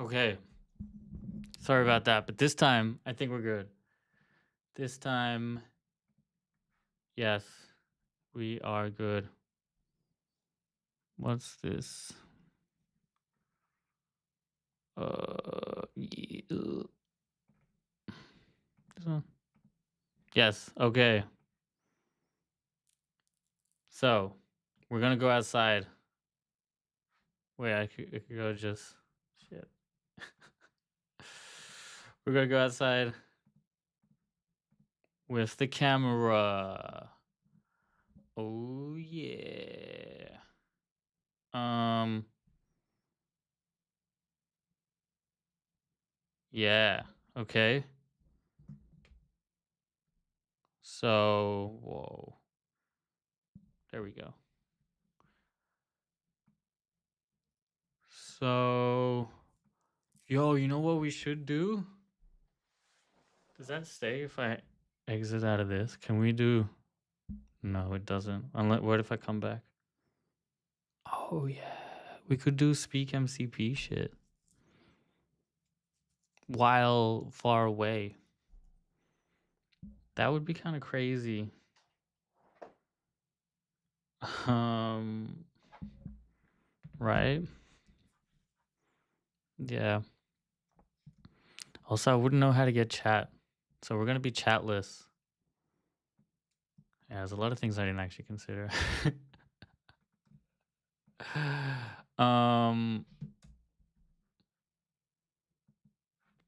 Okay. Sorry about that, but this time I think we're good. This time, yes, we are good. What's this? Yeah. This one? Yes. Okay. So we're gonna go outside. Wait, I could go just shit. We're gonna go outside with the camera. Oh yeah. Yeah. Okay. So, whoa. There we go. So, yo, you know what we should do? Does that stay if I exit out of this? Can we do? No, it doesn't. Unless, what if I come back? Oh yeah, we could do SpeakMCP shit while far away. That would be kind of crazy. Right? Yeah. Also, I wouldn't know how to get chat, so we're gonna be chatless. Yeah, there's a lot of things I didn't actually consider.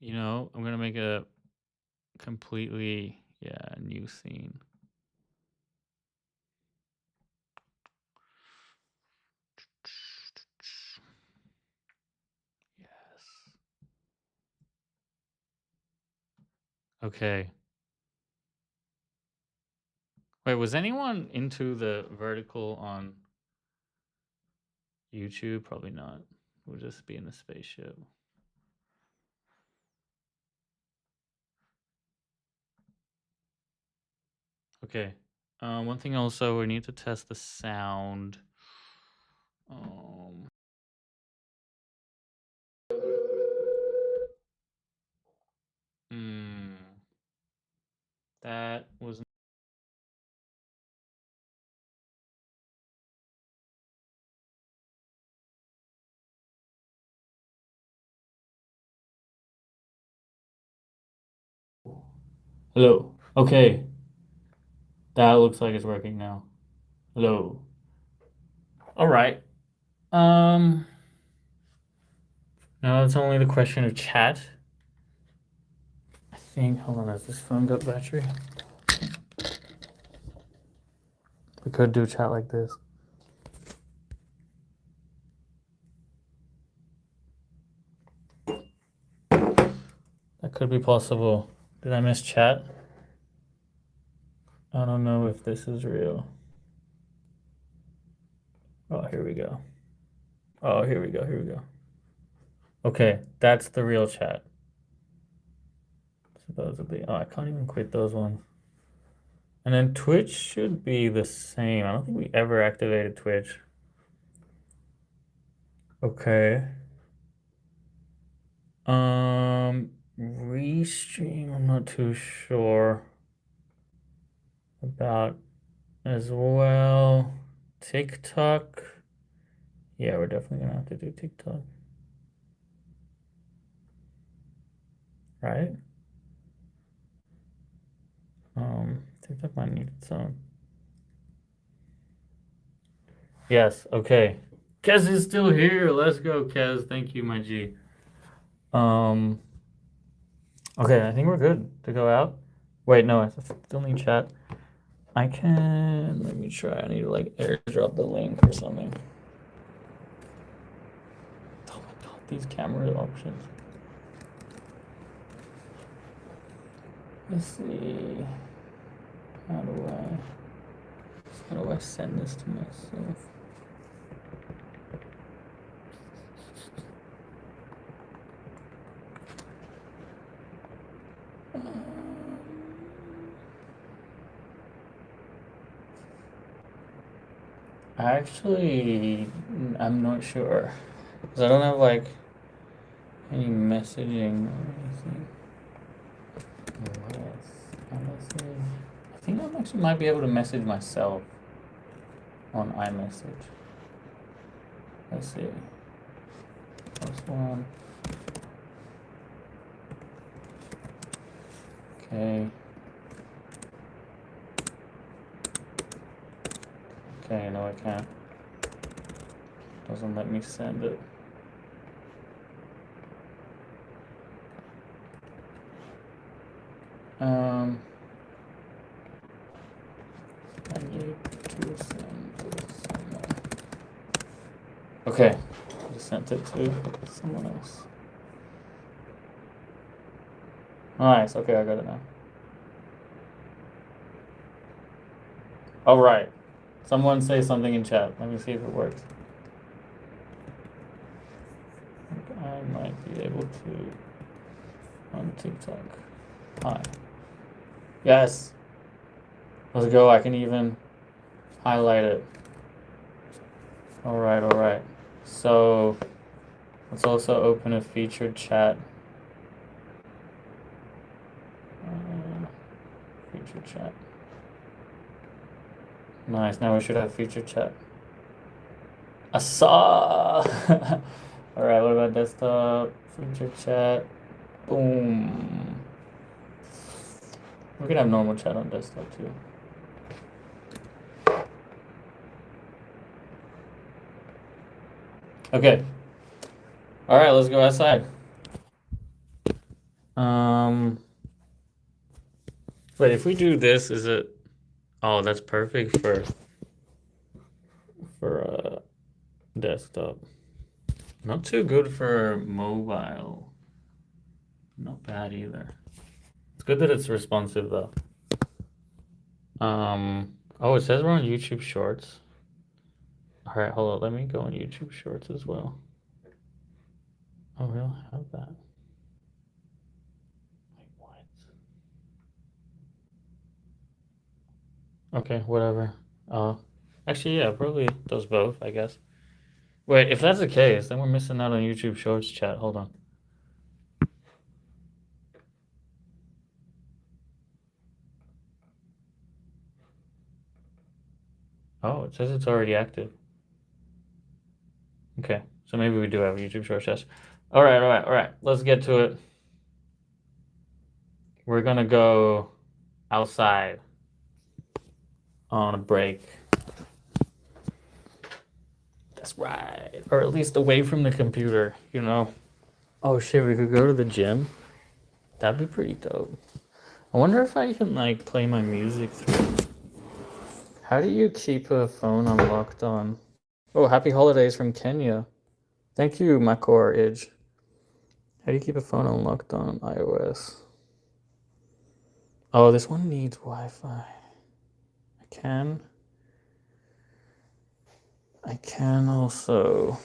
You know, I'm gonna make a completely new scene. Yes. Okay. Wait, was anyone into the vertical on YouTube? Probably not. We'll just be in the spaceship. Okay. One thing also, we need to test the sound. That was. Hello. Okay. That looks like it's working now. Hello. All right. Now it's only the question of chat. I think. Hold on. Has this phone got battery? We could do chat like this. That could be possible. Did I miss chat? I don't know if this is real. Oh, here we go. Oh, here we go. Here we go. Okay, that's the real chat. Supposedly. Oh, I can't even quit those ones. And then Twitch should be the same. I don't think we ever activated Twitch. Okay. Restream, I'm not too sure about as well. TikTok. Yeah, we're definitely gonna have to do TikTok. Right? TikTok might need its own. Yes, okay. Kez is still here. Let's go, Kez. Thank you, my G. Okay, I think we're good to go out. Wait, no, I still need chat. I can, let me try. I need to like airdrop the link or something. Oh my god, these camera options. Let's see. How do I send this to myself? Actually, I'm not sure. Because I don't have like Any messaging or anything? Yes, iMessage. I think I actually might be able to message myself on iMessage. Let's see. First one. Okay. Okay, no I can't. Doesn't let me send it. I need to send to someone. Okay, I just sent it to someone else. Nice, okay, I got it now. All right, someone say something in chat. Let me see if it works. I might be able to on TikTok. Hi. Yes. Let's go. I can even highlight it. All right. So let's also open a featured chat. Featured chat. Nice. Now we should have featured chat. I saw. All right. What about desktop? Featured chat. Boom. We can have normal chat on desktop too. Okay. All right, let's go outside. Wait, if we do this, is it? Oh, that's perfect for desktop. Not too good for mobile. Not bad either. It's good that it's responsive though. Oh, it says we're on YouTube Shorts. All right, hold on. Let me go on YouTube Shorts as well. Oh, we don't have that. Wait, what? Okay, whatever. Actually, yeah, probably does both, I guess. Wait, if that's the case, then we're missing out on YouTube Shorts chat. Hold on. Oh, it says it's already active. Okay, so maybe we do have a YouTube Shorts chat. All right. Let's get to it. We're gonna go outside on a break. That's right. Or at least away from the computer, you know. Oh shit, we could go to the gym. That'd be pretty dope. I wonder if I can like play my music through. How do you keep a phone unlocked on? Oh, happy holidays from Kenya. Thank you, Makor Idge. How do you keep a phone unlocked on iOS? Oh, this one needs Wi-Fi. I can also.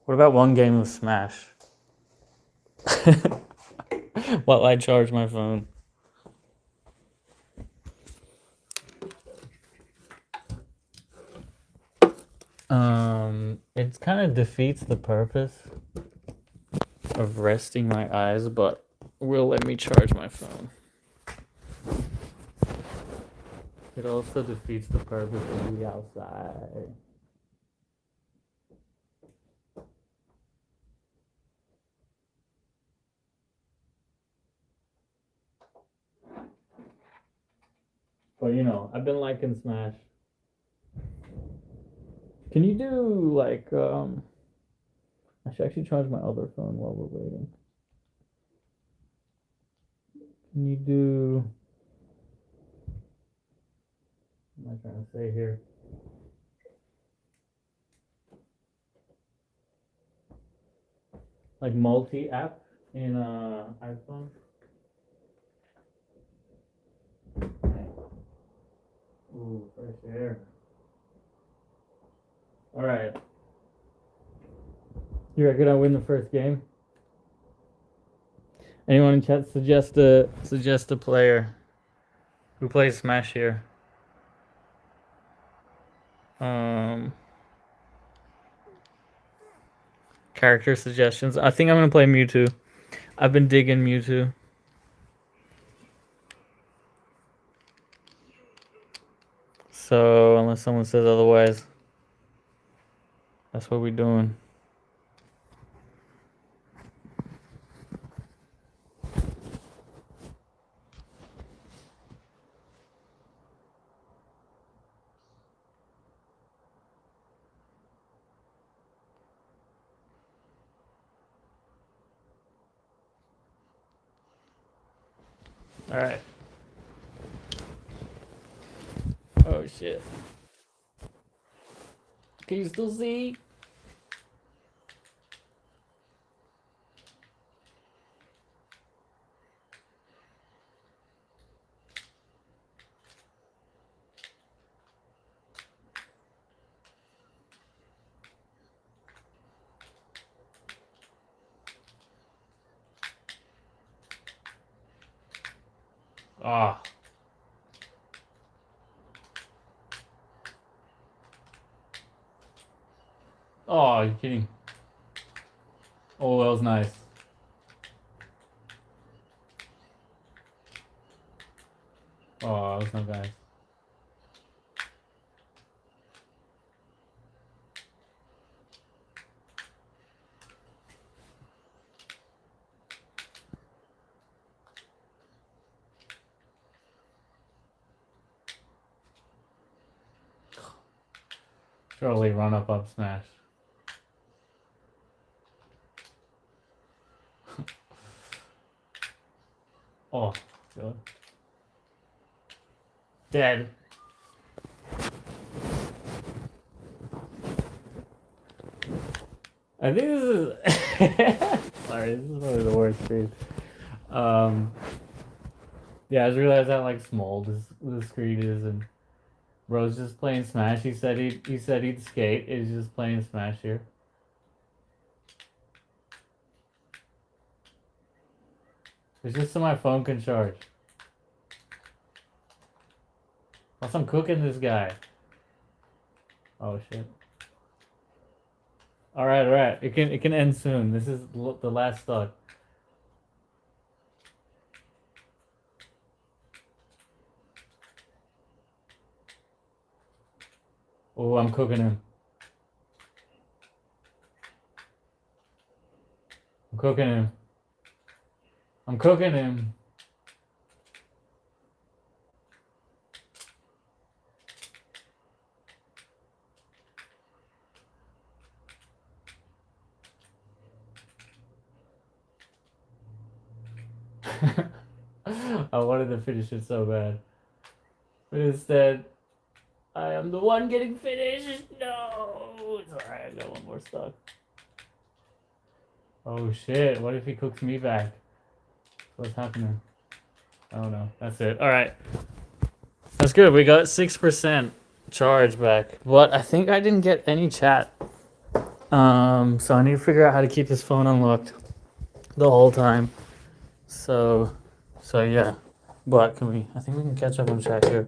What about one game of Smash? While I charge my phone. It kind of defeats the purpose of resting my eyes, but will let me charge my phone. It also defeats the purpose of the outside. But you know, I've been liking Smash. Can you do like I should actually charge my other phone while we're waiting. Can you do what am I trying to say here? Like multi-app in iPhone? Ooh, fresh air. All right. You reckon I win the first game? Anyone in chat suggest a player who plays Smash here? character suggestions. I think I'm gonna play Mewtwo. I've been digging Mewtwo. So unless someone says otherwise, that's what we're doing. All right. Oh shit. Can you still see? Ah. Oh, you're kidding. Oh, that was nice. Oh, that was not nice. Surely run up smash. Oh, good. Dead. I think this is sorry, this is probably the worst screen. Yeah, I just realized how like small this screen is, and bro's just playing Smash. He said he'd skate. He's just playing Smash here. It's just so my phone can charge. Plus I'm cooking this guy. Oh shit. All right. It can end soon. This is the last stock. Oh, I'm cooking him. I'm cooking him. I'm cooking him. I wanted to finish it so bad. But instead, I am the one getting finished. No! It's alright, I got one more stock. Oh shit, what if he cooks me back? What's happening? Oh no, that's it. Alright. That's good. We got 6% charge back. But I think I didn't get any chat. So I need to figure out how to keep this phone unlocked the whole time. So yeah. But I think we can catch up on chat here.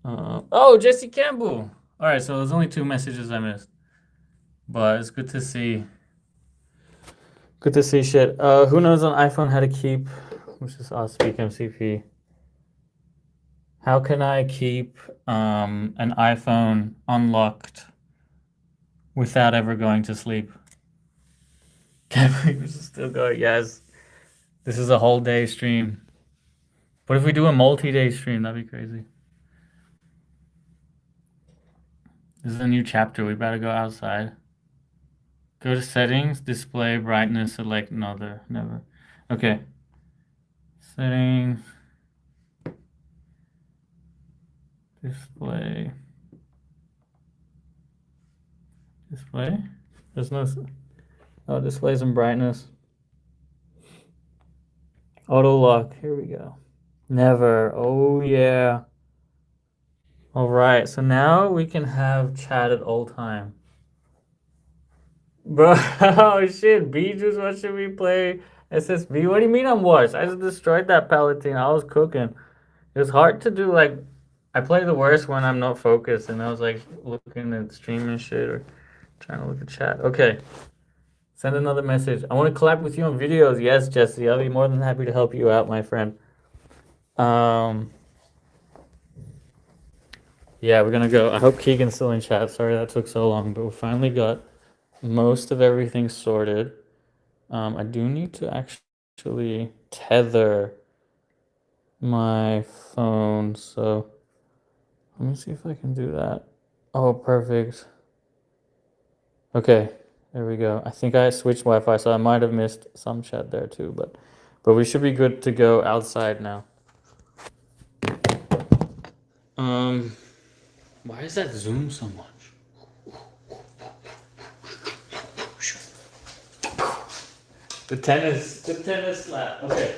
Oh, Jesse Campbell. All right, so there's only 2 messages I missed. But it's good to see. Good to see shit. Who knows on iPhone how to keep, which is SpeakMCP. How can I keep an iPhone unlocked without ever going to sleep? Can't believe this is still going. Yes. This is a whole day stream. What if we do a multi-day stream? That'd be crazy. This is a new chapter. We better go outside. Go to settings, display, brightness, select another. Never. Okay. Settings. Display. Display? There's no. Oh, displays and brightness. Auto lock. Here we go. Never. Oh, yeah. All right. So now we can have chat at all time. Bro, oh shit. Beatrice, what should we play? SSB? What do you mean I'm washed? I just destroyed that Palatine. I was cooking. It was hard to do, like, I play the worst when I'm not focused, and I was like looking at stream and shit or Trying to look at chat. Okay. Send another message. I want to collab with you on videos. Yes, Jesse. I'll be more than happy to help you out, my friend. Yeah, we're gonna go. I hope Keegan's still in chat. Sorry that took so long, but we finally got most of everything sorted. I do need to actually tether my phone, so let me see if I can do that. Oh, perfect. Okay, there we go. I think I switched Wi-Fi, so I might have missed some chat there too, but we should be good to go outside now. Why does that zoom so much? The tennis slap. Okay.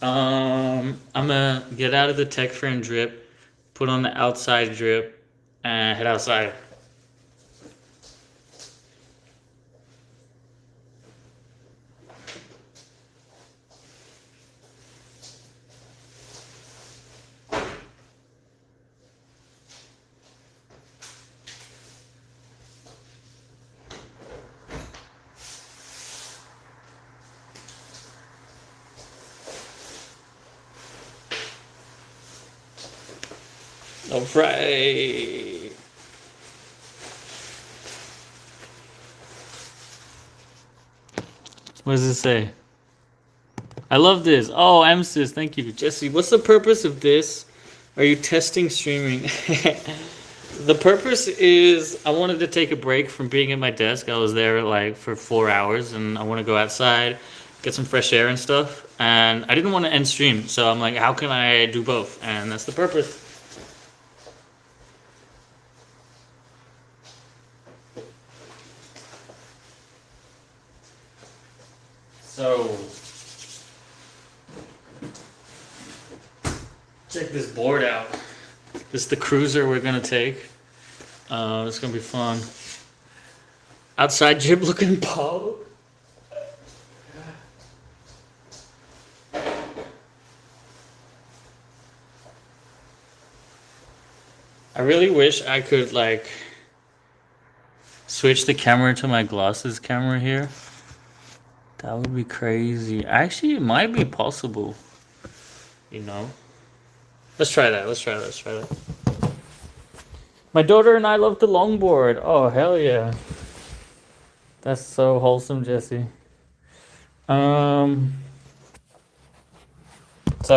I'm gonna get out of the tech frame drip, put on the outside drip, and head outside. All right. What does it say? I love this. Oh, MSIS, thank you. Jesse, what's the purpose of this? Are you testing streaming? The purpose is I wanted to take a break from being at my desk. I was there like for 4 hours and I want to go outside, get some fresh air and stuff. And I didn't want to end stream. So I'm like, how can I do both? And that's the purpose. So check this board out. This is the cruiser we're gonna take. It's gonna be fun. Outside jib looking Paul. I really wish I could like switch the camera to my glasses camera here. That would be crazy. Actually, it might be possible. You know? Let's try that. Let's try that. Let's try that. My daughter and I love the longboard. Oh, hell yeah. That's so wholesome, Jesse. So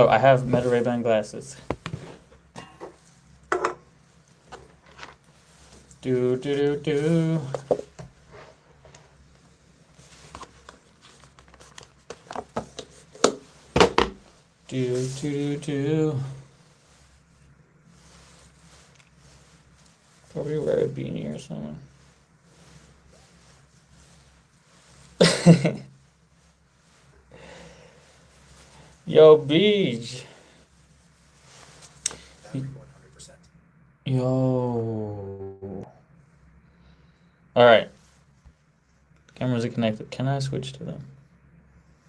I have Meta Ray-Ban glasses. Do do do do. Do do do. Probably wear a beanie or something. Yo, Beach. Yo. All right. Cameras are connected. Can I switch to them?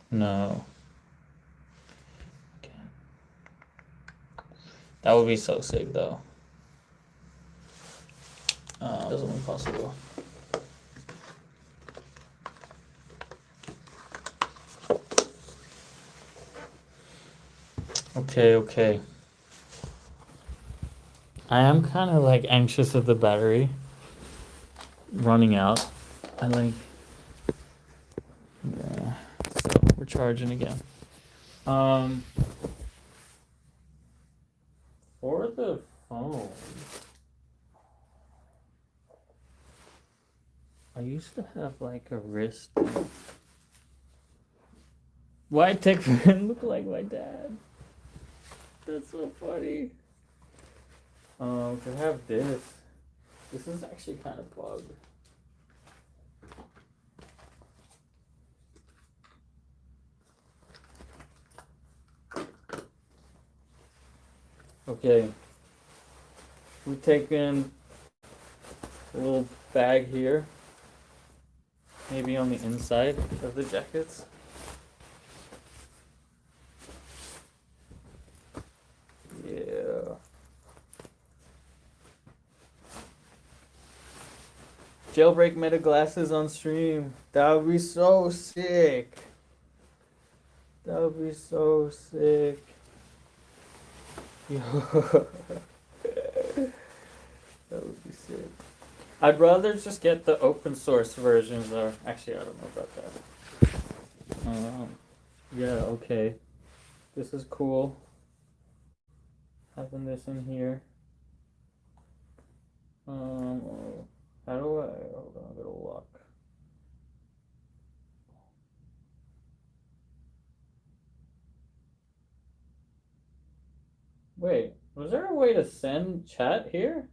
No. Okay. That would be so sick, though. Doesn't look possible. Okay, okay. I am kind of like anxious of the battery running out. I like, yeah. So we're charging again. For the phone, I used to have like a wrist. Why tech friend look like my dad? That's so funny. To have this. This is actually kind of bugged. Okay. We're taking a little bag here. Maybe on the inside of the jackets. Yeah. Jailbreak meta glasses on stream. That would be so sick. That would be so sick. Yo. That would be sick. I'd rather just get the open source versions, or actually, I don't know about that. Yeah, okay. This is cool. Having this in here. How do I? Hold on, I gotta lock. Wait, was there a way to send chat here?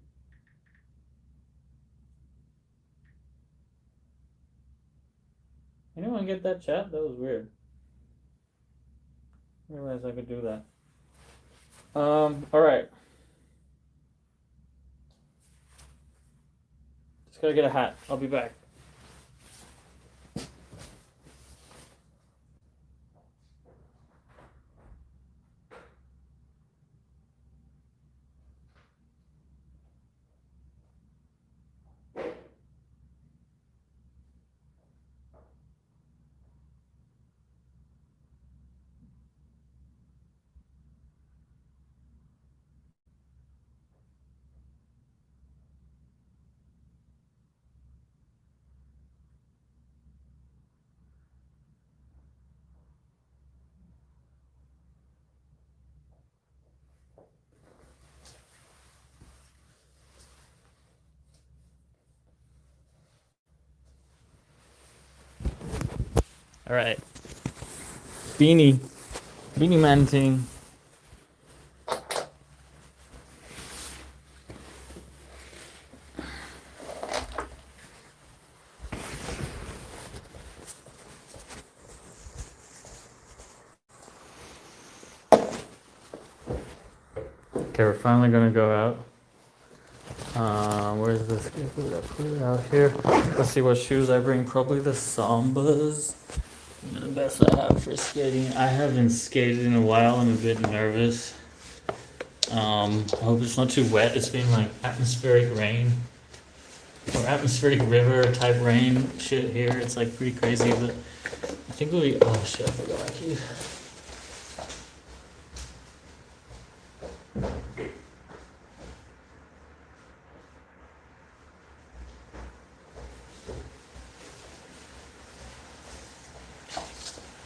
Anyone get that chat? That was weird. I didn't realize I could do that. Alright. Just gotta get a hat. I'll be back. Alright. Beanie Man thing. Okay, we're finally gonna go out. Where's this? Put it out here. Let's see what shoes I bring. Probably the Sambas. The best I have for skating. I haven't skated in a while. I'm a bit nervous. I hope it's not too wet. It's been like atmospheric rain or atmospheric river type rain shit here. It's like pretty crazy, but I think we'll be. Oh shit! I forgot my keys.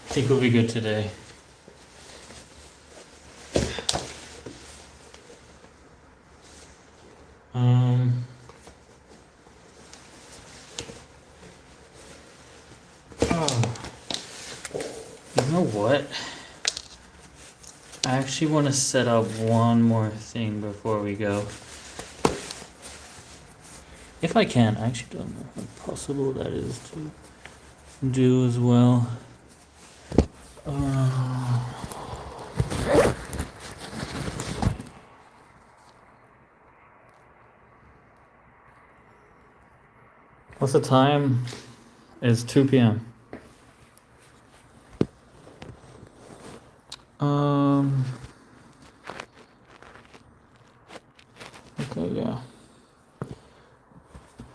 I think we'll be good today. You know what? I actually want to set up one more thing before we go. If I can, I actually don't know how possible that is to do as well. What's the time? It's 2 p.m. Okay, yeah.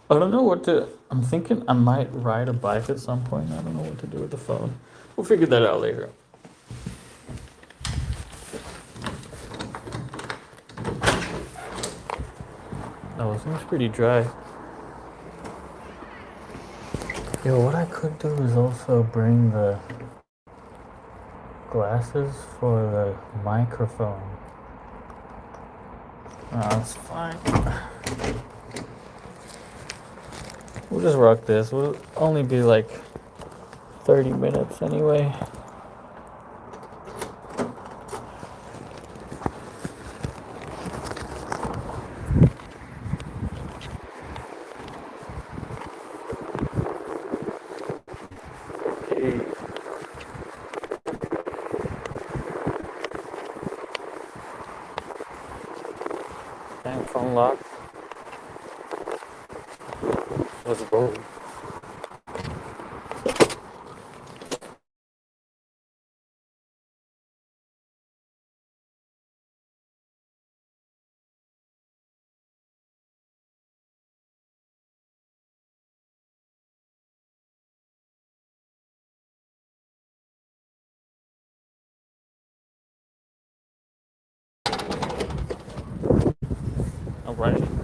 I don't know what to. I'm thinking I might ride a bike at some point. I don't know what to do with the phone. We'll figure that out later. Oh, it seems pretty dry. Yo, what I could do is also bring the glasses for the microphone. Oh, that's fine. We'll just rock this. We'll only be like 30 minutes anyway. Damn, phone locked. Let's go. right?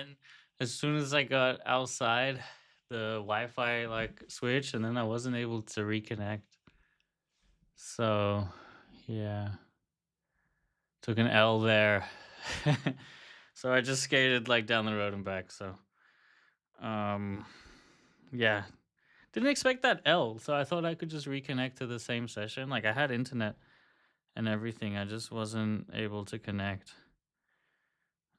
then as soon as I got outside, the Wi-Fi like switched, and then I wasn't able to reconnect. So, yeah, took an L there. So I just skated like down the road and back. So, um, yeah, didn't expect that L. So I thought I could just reconnect to the same session. Like I had internet and everything. I just wasn't able to connect.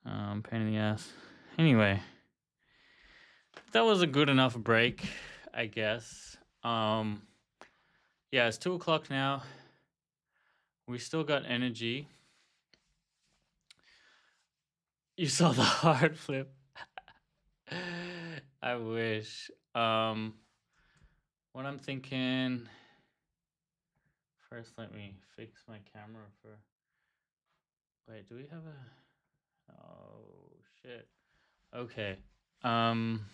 Pain in the ass. Anyway, that was a good enough break, I guess. Yeah, it's 2 o'clock now. We still got energy. You saw the hard flip. I wish. What I'm thinking. First, let me fix my camera for. Wait, do we have a? Oh shit. Okay. I'm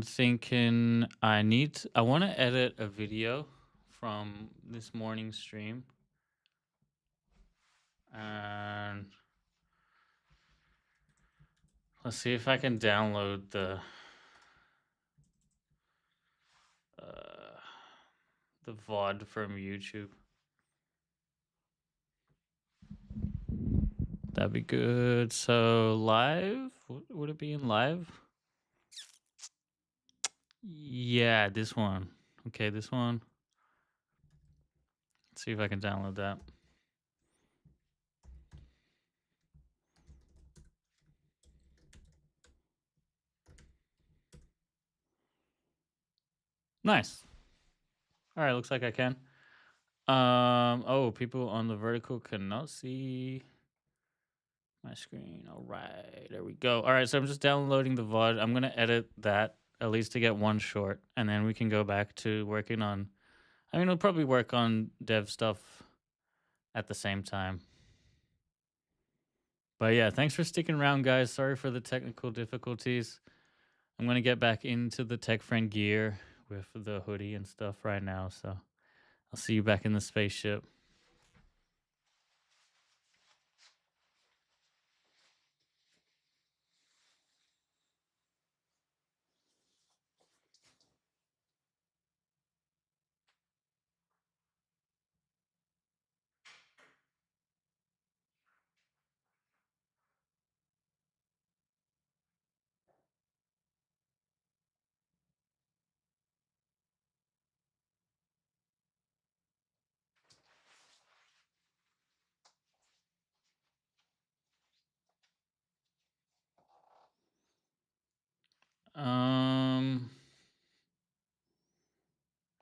thinking I want to edit a video from this morning's stream. And let's see if I can download the VOD from YouTube. That'd be good. So live? Would it be in live? Yeah, this one. Okay, this one. Let's see if I can download that. Nice. All right, looks like I can. Oh, people on the vertical cannot see my screen. All right, there we go. All right, so I'm just downloading the VOD. I'm gonna edit that at least to get one short, and then we can go back to working on. I mean, we'll probably work on dev stuff at the same time. But yeah, thanks for sticking around, guys. Sorry for the technical difficulties. I'm gonna get back into the tech friend gear with the hoodie and stuff right now. So I'll see you back in the spaceship.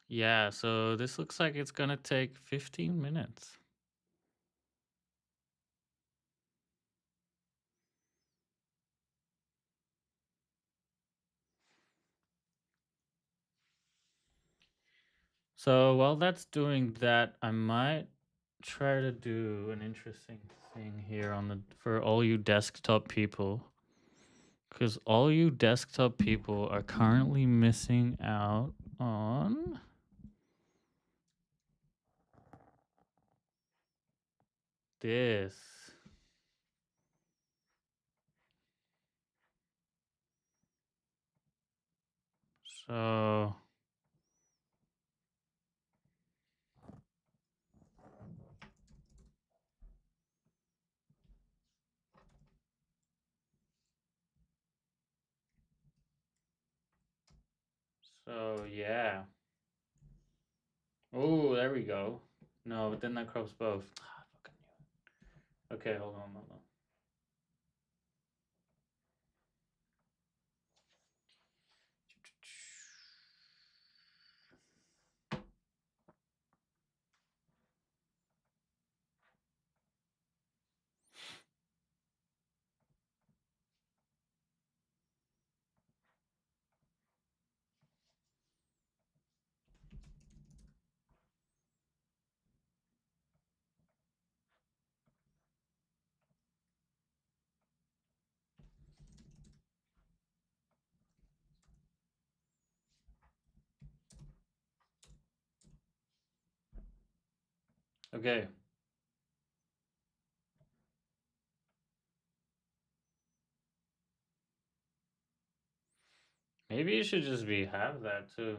Yeah, so this looks like it's gonna take 15 minutes. So while that's doing that, I might try to do an interesting thing here for all you desktop people. Because all you desktop people are currently missing out on this. So yeah. Oh, there we go. No, but then that crops both. Ah, fucking knew it. Okay, hold on. Okay. Maybe it should just be have that too.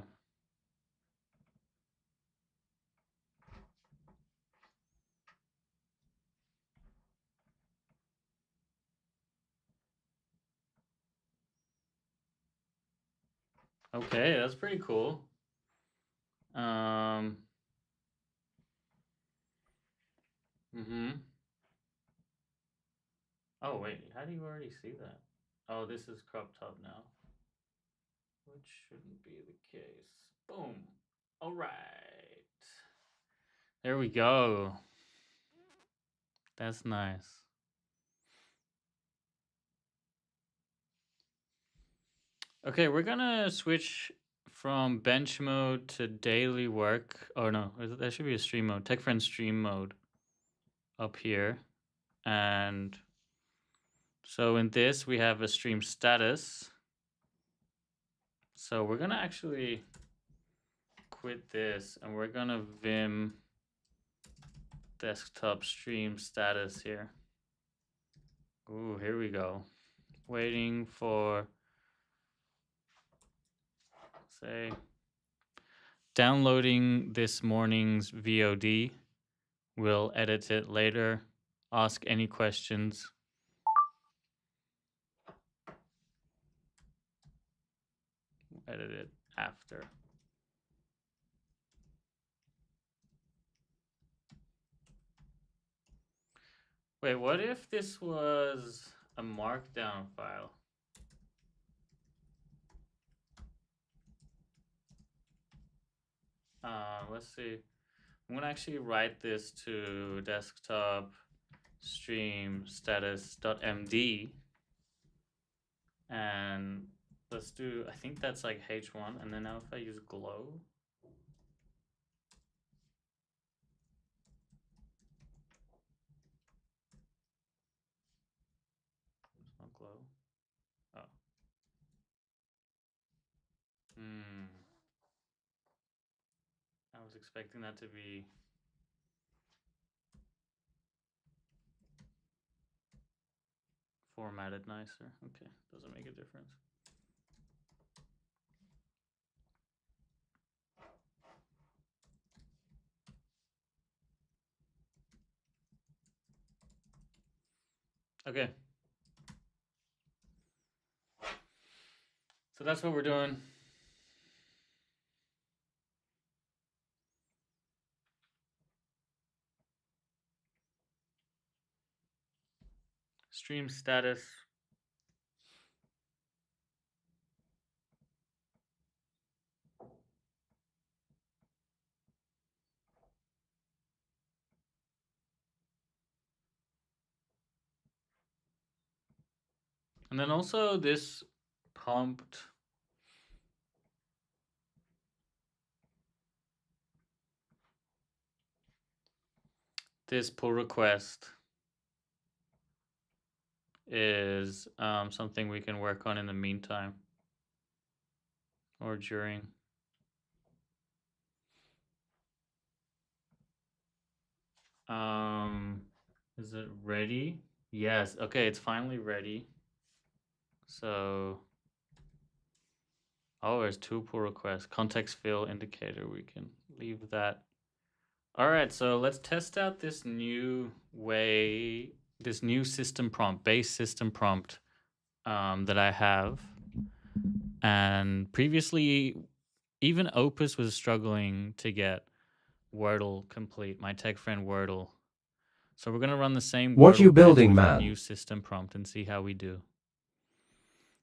Okay, that's pretty cool. Mm-hmm. Oh wait, how do you already see that? Oh, this is crop top now. Which shouldn't be the case. Boom. All right. There we go. That's nice. Okay, we're gonna switch from bench mode to daily work. Oh no, there should be a stream mode. Tech friend stream mode up here. And so in this, we have a stream status. So we're gonna actually quit this and we're gonna vim desktop stream status here. Ooh, here we go. Waiting for, say, downloading this morning's VOD. We'll edit it later. Ask any questions. Edit it after. Wait, what if this was a markdown file? Let's see. I'm gonna actually write this to desktop stream status.md and let's do, I think that's like H1, and then now if I use glow, it's not glow. Oh. I was expecting that to be formatted nicer. Okay, doesn't make a difference. Okay. So that's what we're doing. Stream status. And then also this pumped this pull request is something we can work on in the meantime or during. Is it ready? Yes. Okay, it's finally ready. So, oh, there's 2 pull requests. Context fill indicator. We can leave that. All right, so let's test out this new way, this new system prompt, base system prompt that I have. And previously, even Opus was struggling to get Wordle complete, my tech friend Wordle. So we're going to run the same What Wordle you building, bench with man? a new system prompt and see how we do.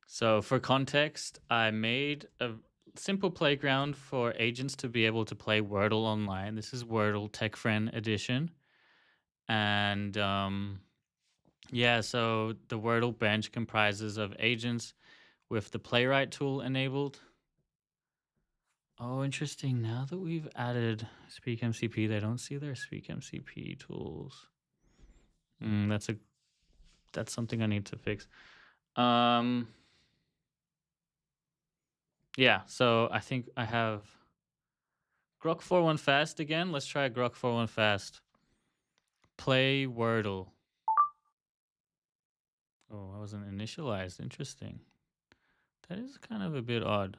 So for context, I made a simple playground for agents to be able to play Wordle online. This is Wordle Tech Friend Edition. And yeah, so the Wordle bench comprises of agents with the Playwright tool enabled. Oh, interesting. Now that we've added SpeakMCP, they don't see their SpeakMCP tools. That's something I need to fix. Yeah, so I think I have Grok 41 fast again. Let's try Grok 41 fast. Play Wordle. Oh, I wasn't initialized. Interesting. That is kind of a bit odd.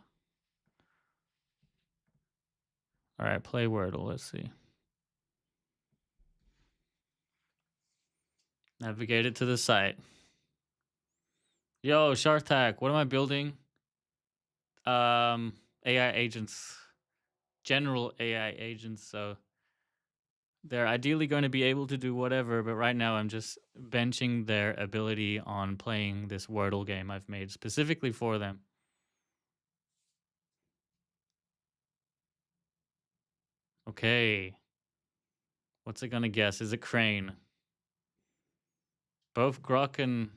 All right, play Wordle. Let's see. Navigate it to the site. Yo, Shartak, what am I building? AI agents, general AI agents. So they're ideally going to be able to do whatever, but right now I'm just benching their ability on playing this Wordle game I've made specifically for them. Okay. What's it gonna guess? Is it crane? Both Grok and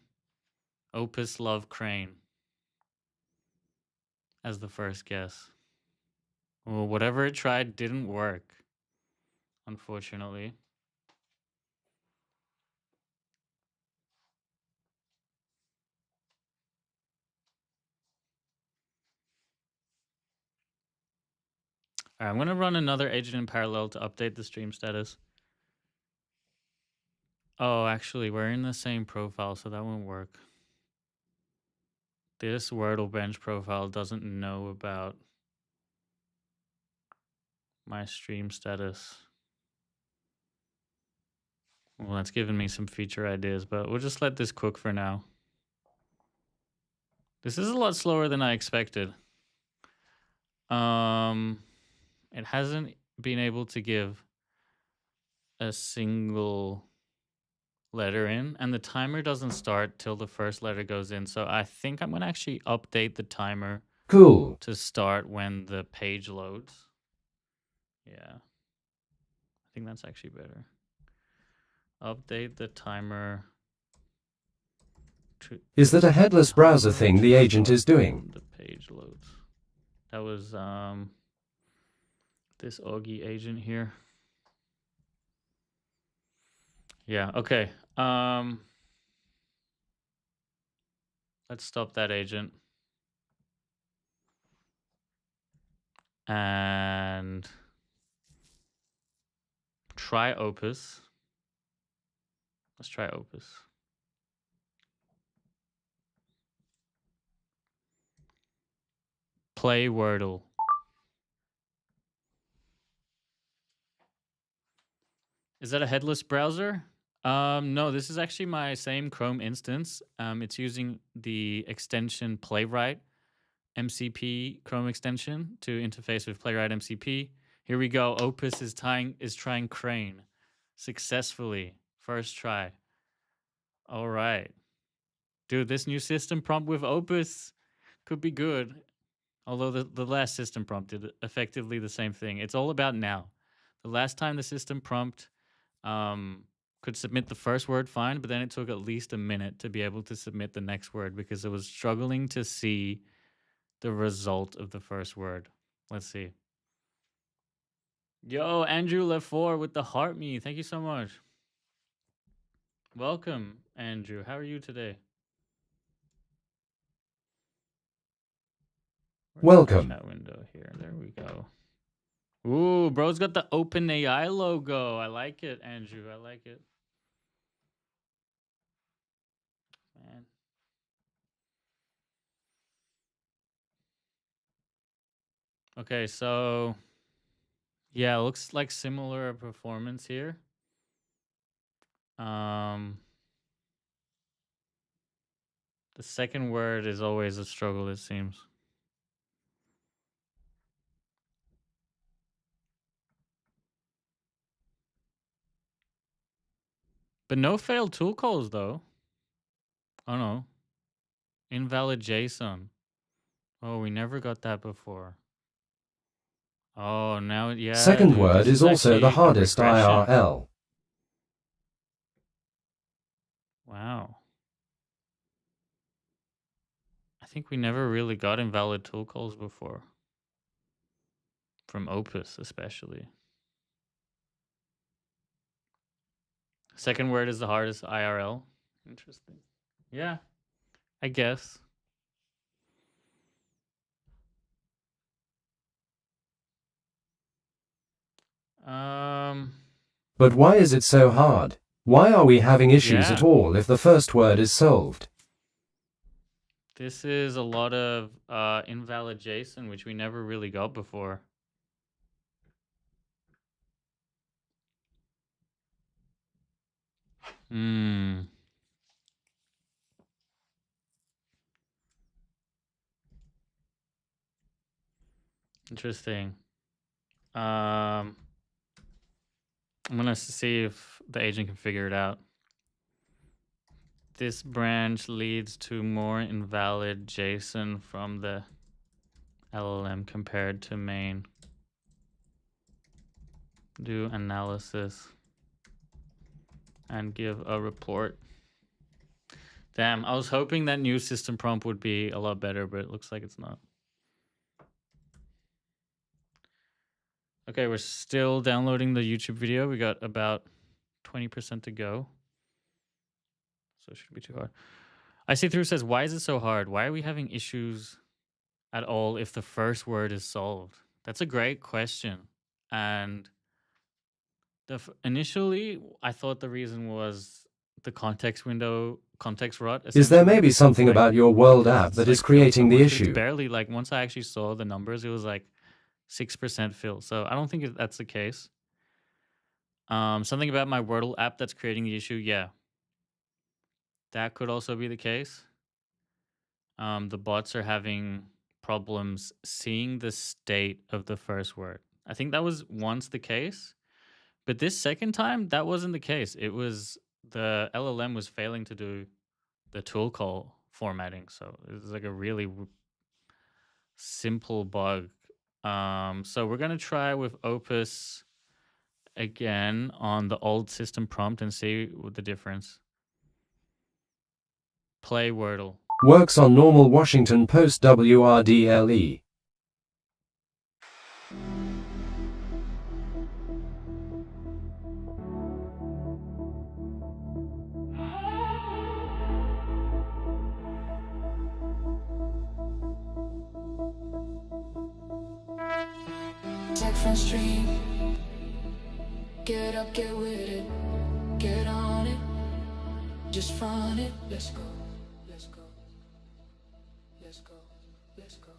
Opus love crane as the first guess. Well, whatever it tried didn't work, unfortunately. All right, I'm gonna run another agent in parallel to update the stream status. Oh, actually, we're in the same profile, so that won't work. This Wordle bench profile doesn't know about my stream status. Well, that's given me some feature ideas, but we'll just let this cook for now. This is a lot slower than I expected. It hasn't been able to give a single letter in, and the timer doesn't start till the first letter goes in. So I think I'm gonna actually update the timer to start when the page loads. Yeah, I think that's actually better. Update the timer. Is that a headless browser thing the agent is doing? The page loads. That was this Augie agent here. Yeah, okay. Let's stop that agent. And try Opus. Let's try Opus. Play Wordle. Is that a headless browser? No, this is actually my same Chrome instance. It's using the extension Playwright MCP Chrome extension to interface with Playwright MCP. Here we go. Opus is trying crane successfully. First try. All right. Dude, this new system prompt with Opus could be good. Although the last system prompt did effectively the same thing. It's all about now. The last time the system prompt could submit the first word fine, but then it took at least a minute to be able to submit the next word because it was struggling to see the result of the first word. Let's see. Yo, Andrew Lefort with the heart me. Thank you so much. Welcome, Andrew. How are you today? Welcome. Chat window here. There we go. Ooh, bro's got the OpenAI logo. I like it, Andrew. I like it. Man. Okay, so yeah, it looks like similar performance here. The second word is always a struggle, it seems. But no failed tool calls, though. Oh, no. Invalid JSON. Oh, we never got that before. Oh, now, yeah. Second dude, word is also the hardest IRL. Wow. I think we never really got invalid tool calls before. From Opus, especially. Second word is the hardest IRL. Interesting. Yeah, I guess. But why is it so hard? Why are we having issues at all if the first word is solved? This is a lot of invalid JSON, which we never really got before. Hmm. Interesting. I'm gonna see if the agent can figure it out. This branch leads to more invalid JSON from the LLM compared to main. Do analysis and give a report. Damn, I was hoping that new system prompt would be a lot better, but it looks like it's not. Okay, we're still downloading the YouTube video. We got about 20% to go. So it shouldn't be too hard. I see through says, why is it so hard? Why are we having issues at all if the first word is solved? That's a great question. And initially, I thought the reason was the context window, context rot. Is there essentially. maybe something about your world app It's that like is filled so creating the much, but it's issue? barely like once I actually saw the numbers, it was like 6% fill. So I don't think that's the case. Something about my Wordle app that's creating the issue. Yeah, that could also be the case. The bots are having problems seeing the state of the first word. I think that was once the case, but this second time that wasn't the case. It was the LLM was failing to do the tool call formatting. So it was like a really simple bug. So we're gonna try with Opus again on the old system prompt and see what the difference. Play Wordle. Works on normal Washington Post WRDLE. Front street. Get up, get with it, get on it, just front it. Let's go, let's go, let's go, let's go.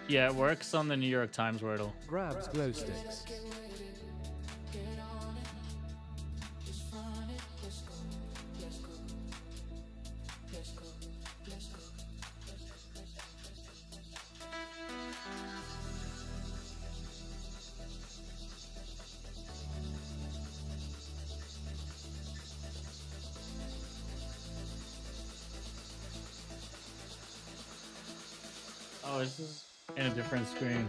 Yeah, it works on the New York Times Wordle. Grabs glow sticks. Oh, this is in a different screen.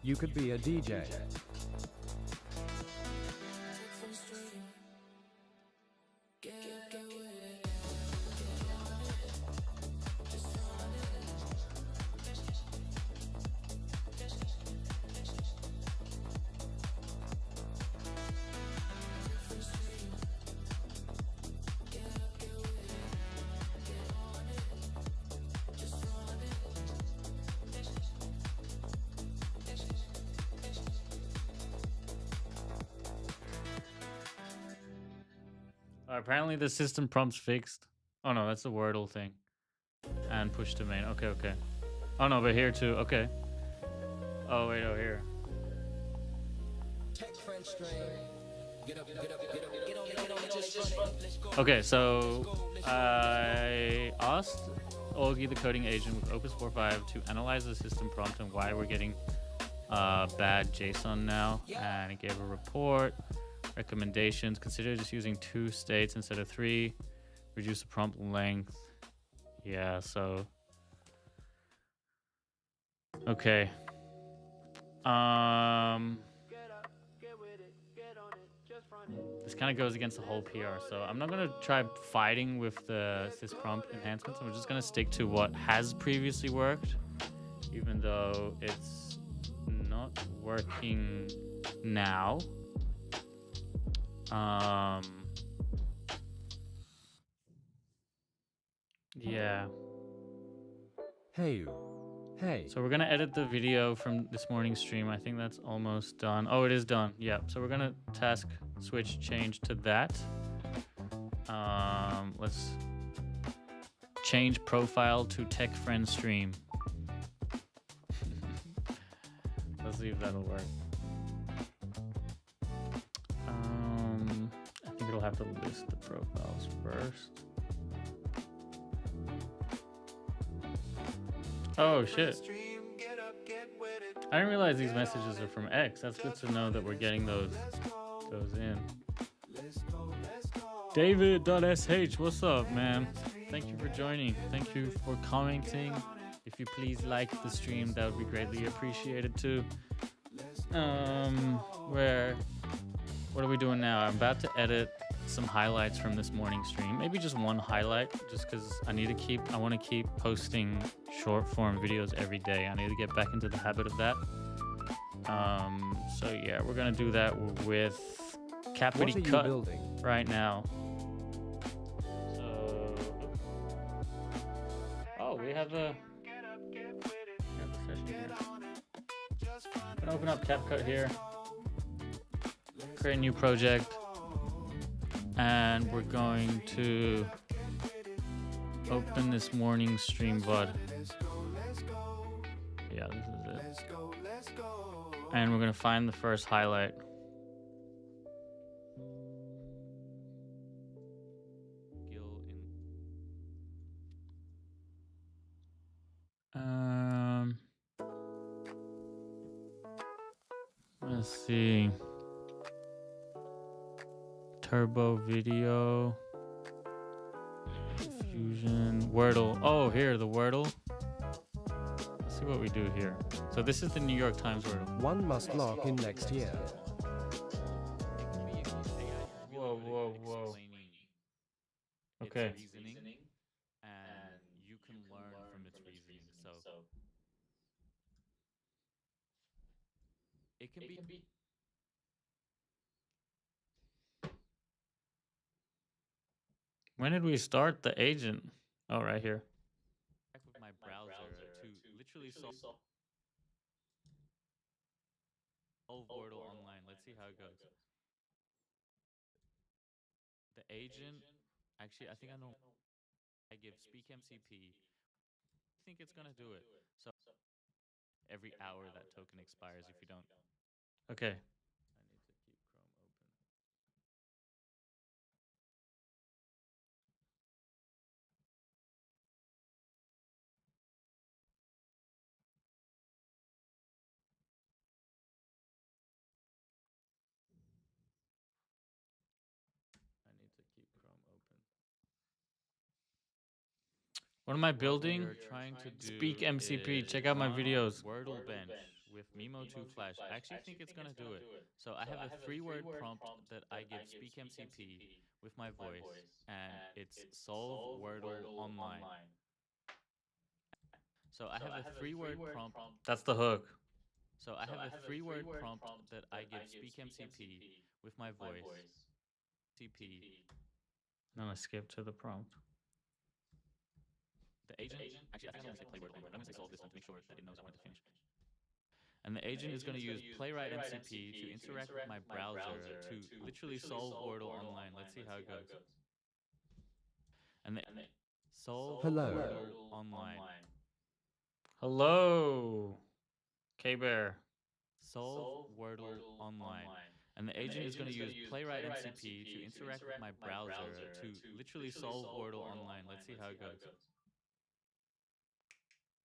You could be a DJ. Apparently the system prompt's fixed. Oh no, that's the Wordle thing. And push to main. Okay, okay. Oh no, but here too. Okay. Oh wait, oh here. Okay, so I asked Augie, the coding agent with Opus 4.5, to analyze the system prompt and why we're getting bad JSON now, and it gave a report. Recommendations: consider just using 2 states instead of 3. Reduce the prompt length. Yeah, so okay. this kind of goes against the whole PR. So I'm not going to try fighting with the sysprompt enhancements. I'm just going to stick to what has previously worked, even though it's not working now. Yeah. Hey. Hey. So we're going to edit the video from this morning's stream. I think that's almost done. Oh, it is done. Yeah. So we're going to task switch change to that. Let's change profile to tech friend stream. Let's see if that'll work. I think it'll have to list the profiles first. Oh shit. I didn't realize these messages are from X. That's good to know that we're getting those in. David.sh, what's up, man? Thank you for joining. Thank you for commenting. If you please like the stream, that would be greatly appreciated too. What are we doing now? I'm about to edit some highlights from this morning stream. Maybe just one highlight, just because I want to keep posting short form videos every day. I need to get back into the habit of that. So yeah, we're gonna do that with Capity Cut right now. So, oh, we have a session here. I'm gonna open up CapCut here, create a new project, and we're going to open this morning stream VOD. Yeah, this is it. And we're gonna find the first highlight. Let's see. Turbo video. Fusion. Wordle. Oh, here, the Wordle. Let's see what we do here. So this is the New York Times Wordle. One must lock in next year. Whoa. Okay. And you can learn from its reasoning. So it can be. When did we start the agent? Oh, right here. With my browser to literally solve Wordle online. Let's see how it goes. The agent, actually, I think I know. I give SpeakMCP. I think it's gonna do it. So every hour that token expires if you don't. Okay. I need to keep Chrome open. I need to keep Chrome open. What am I building? We're trying to do SpeakMCP. Check out my videos. Wordle bench with Mimo2 Flash. I actually think it's gonna do it. So I have a 3-word prompt that I give SpeakMCP with my voice, and it's solve Wordle online. So I have a 3-word prompt. That's the hook. So I have a 3-word prompt that I give SpeakMCP with my voice. CP. Then I skip to the prompt. The agent, actually, I think I'm going to say play Wordle online. I'm going to say solve this time to make sure that it knows I wanted to finish. And the agent is going to use Playwright MCP to interact with my browser to literally solve Wordle online. Let's see how it goes. And the solve Wordle online. Hello, K-Bear. Solve Wordle online. And the agent is going to use Playwright MCP to interact with my browser to literally solve Wordle online. Let's see how it goes.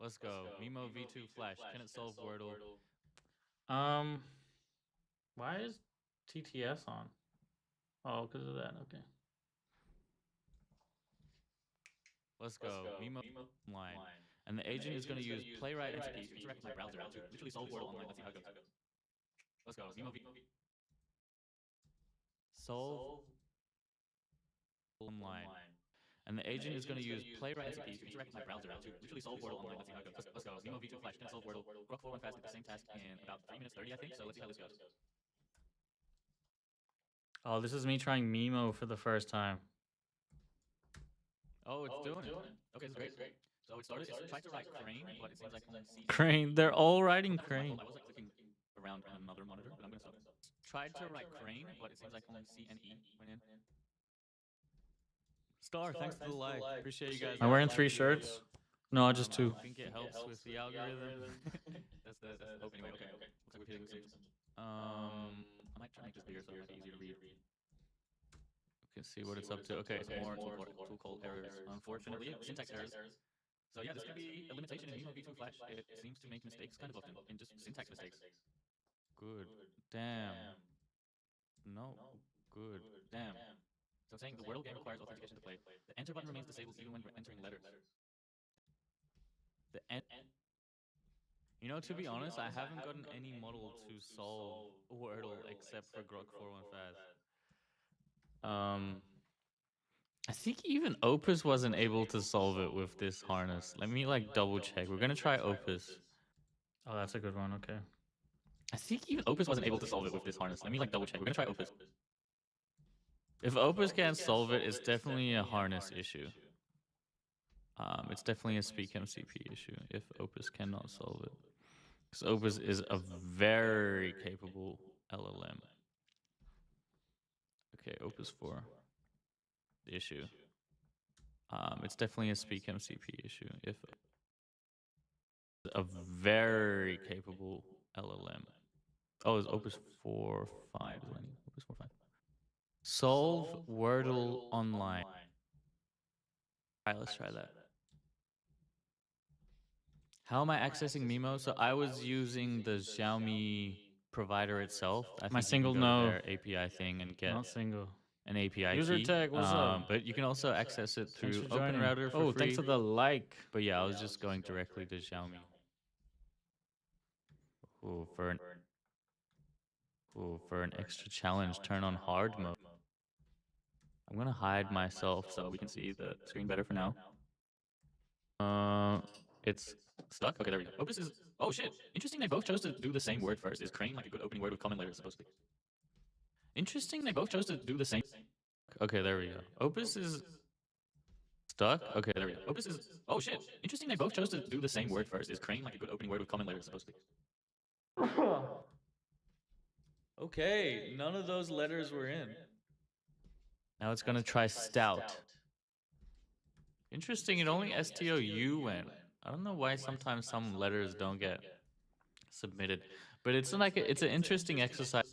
Let's go. Mimo V2 Flash. Can it solve Wordle? Why is TTS on? Oh, because of that. Okay. Let's go. Mimo online. And the agent is going to use Playwright MCP to interact with my browser to literally solve Wordle online. Let's see how it goes. Let's go. Mimo V. solve online. And the agent is going to use Playwright MCP to interact with my browser to literally solve Wordle online. Let's see how it goes. Let's go. Nemo V2 Flash gonna solve Wordle. Grok 41 Fast did the same task in about 3 minutes 30, I think. So let's see how this goes. Oh, this is me trying Memo for the first time. Oh, it's doing it. Okay, this is great. So it started. It tried to write crane, but it seems like only C. Crane. They're all writing crane. I was like clicking around on another monitor, but I'm gonna stop. Tried to write crane, but it seems like only C and E went in. Star, thanks for the like. Appreciate you guys. Am I wearing 3 shirts? No, just 2. I think it helps with the algorithm. that's the hope anyway. Okay. Looks like we're hitting some. I might try to make this bigger so it might be easier to read. We can see what it's up to. Okay, some more tool call errors. Unfortunately, syntax errors. So yeah, this could be a limitation in Nemo V2 Flash. It seems to make mistakes kind of often in just syntax mistakes. Good. Damn. No. Good. Damn. So saying the Wordle game requires authentication to play. The enter button remains disabled even when entering letters. You know, to be honest, I haven't gotten any model to solve Wordle except for Grok 41 Fast. I think even Opus wasn't able to solve it with this harness. Let me like double check. We're gonna try Opus. Oh, that's a good one. Okay. I think even Opus wasn't able to solve it with this harness. Let me like double check. We're gonna try Opus. If Opus can't solve it, it's definitely a harness issue. It's definitely a SpeakMCP issue if Opus cannot solve it. Because Opus is a very capable LLM. Okay, Opus 4. The issue. It's definitely a SpeakMCP issue if a very capable LLM. Oh, it's Opus 4.5. Opus 4.5. Solve Wordle online. Alright, let's try that. How am I accessing Memo? So I was using the Xiaomi provider itself. My single node API thing and get not single an API user key. Tag. What's up? But you can also access it through OpenRouter for free. Thanks for the like. But yeah, I was just going directly to Xiaomi. Ooh, for an extra challenge, turn on hard mode. I'm gonna hide myself so we can see the screen better for now. It's stuck. Okay, there we go. Opus is. Oh shit! Interesting. They both chose to do the same word first. Is crane like a good opening word with common letters supposedly? Interesting. They both chose to do the same. Okay, there we go. Opus is stuck. Okay, there we go. Opus is. Oh shit! Interesting. They both chose to do the same word first. Is crane like a good opening word with common letters supposedly? Okay, none of those letters were in. Now it's gonna try stout. Interesting, it only STOU went. I don't know why sometimes some letters don't get submitted, but it's like it's an interesting exercise.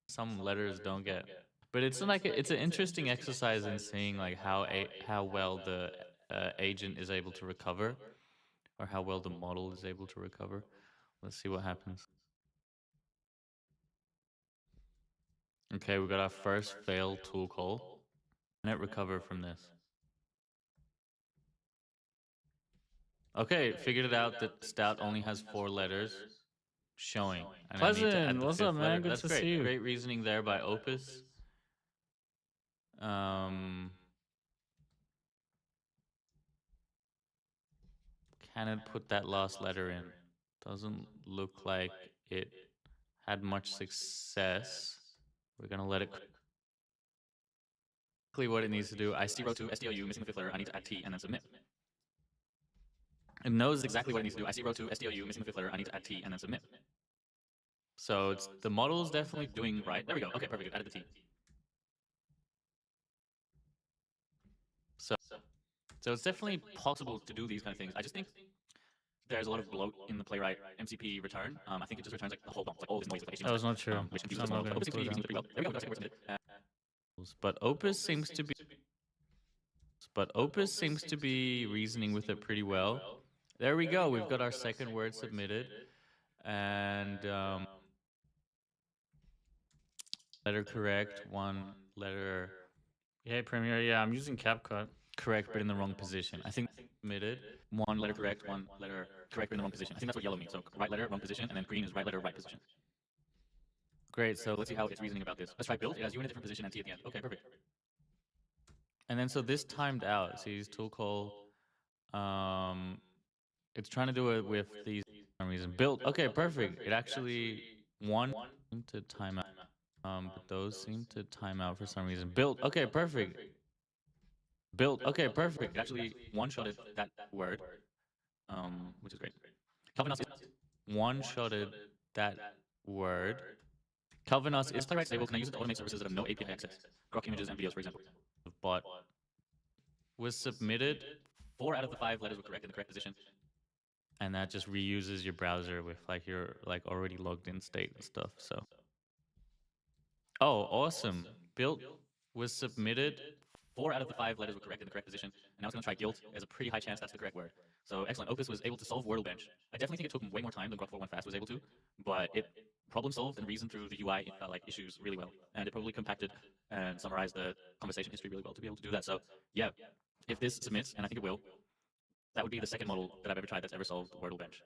Some letters don't get, but it's like it's an interesting exercise in seeing like how well the agent is able to recover, or how well the model is able to recover. Let's see what happens. Okay, we got our first failed tool call. Can it recover from this? Okay, figured it out that stout only has 4 letters showing. And Pleasant, what's up, man? Good to see you. Great reasoning there by Opus. Can it put that last letter in? Doesn't look like it had much success. We're gonna let it. What it needs to do, I see row 2, STOU, missing the 5th letter. I need to add T and then submit. It knows exactly what it needs to do. I see row 2, STOU, missing the 5th letter. I need to add T and then submit. So it's the model's definitely doing right. There we go. Okay, perfect. Added the T. So it's definitely possible to do these kind of things. I just think there's a lot of bloat in the Playwright MCP return. I think it just returns like the whole bomb. It's like all this noise with HTML. That was not true. Which confuses us. Opus seems to be using it pretty well. There we go. Second word submitted. But Opus seems to be. But Opus seems to be reasoning with it pretty well. There we go. We've got our second word submitted, and letter correct, 1 letter. Yeah, Premiere. Yeah, I'm using CapCut. Correct, but in the wrong position. I think submitted, 1 letter correct, 1 letter correct, but in the wrong position. I think that's what yellow means. So right letter, wrong position, and then green is right letter, right position. Great. So let's see how it's reasoning about this. Let's try build. It has you in a different position and T at the end. Okay, perfect. And then so this timed out. So use tool call. It's trying to do it with these for some reason. Build. Okay, perfect. It actually one seemed to time out. But those seem to time out for some reason. Build. Okay, perfect. Build. Okay, perfect. It actually one-shotted that word, which is great. Calvinus is One-shotted that word. Calvinus is playwright stable. Can I use it to automate services that have no API access? Grok images and videos, for example. bot was submitted, 4 out of the 5 letters were correct in the correct position. and that just reuses your browser with like your like already logged in state and stuff. So, oh, awesome! Built was submitted. 4 out of the 5 letters were correct in the correct position. And now it's going to try guilt. There's a pretty high chance that's the correct word. So excellent. Opus was able to solve Wordle Bench. I definitely think it took way more time than Grok 4.1 Fast was able to, but it problem solved and reasoned through the UI like issues really well. And it probably compacted and summarized the conversation history really well to be able to do that. So yeah, if this submits, and I think it will, that would be the second model that I've ever tried that's ever solved Wordle Bench.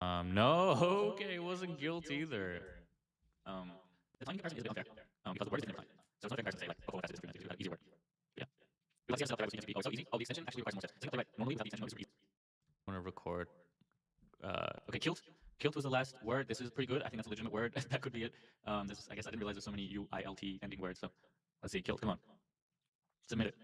No, okay, it wasn't guilt either. The time comparison is a bit unfair because the word is different time. So it's not fair comparison to say like, oh, fast is 392, easy word. Yeah. Let's see how playwright with SpeakMCP. Oh, it's so easy. Oh, the extension actually requires more steps. Single playwright normally without the extension, it's super easy. I want to record. Okay, kilt. Kilt was the last word. This is pretty good. I think that's a legitimate word. That could be it. This, I guess I didn't realize there's so many UILT ending words. So let's see. Kilt, come on. Submit it.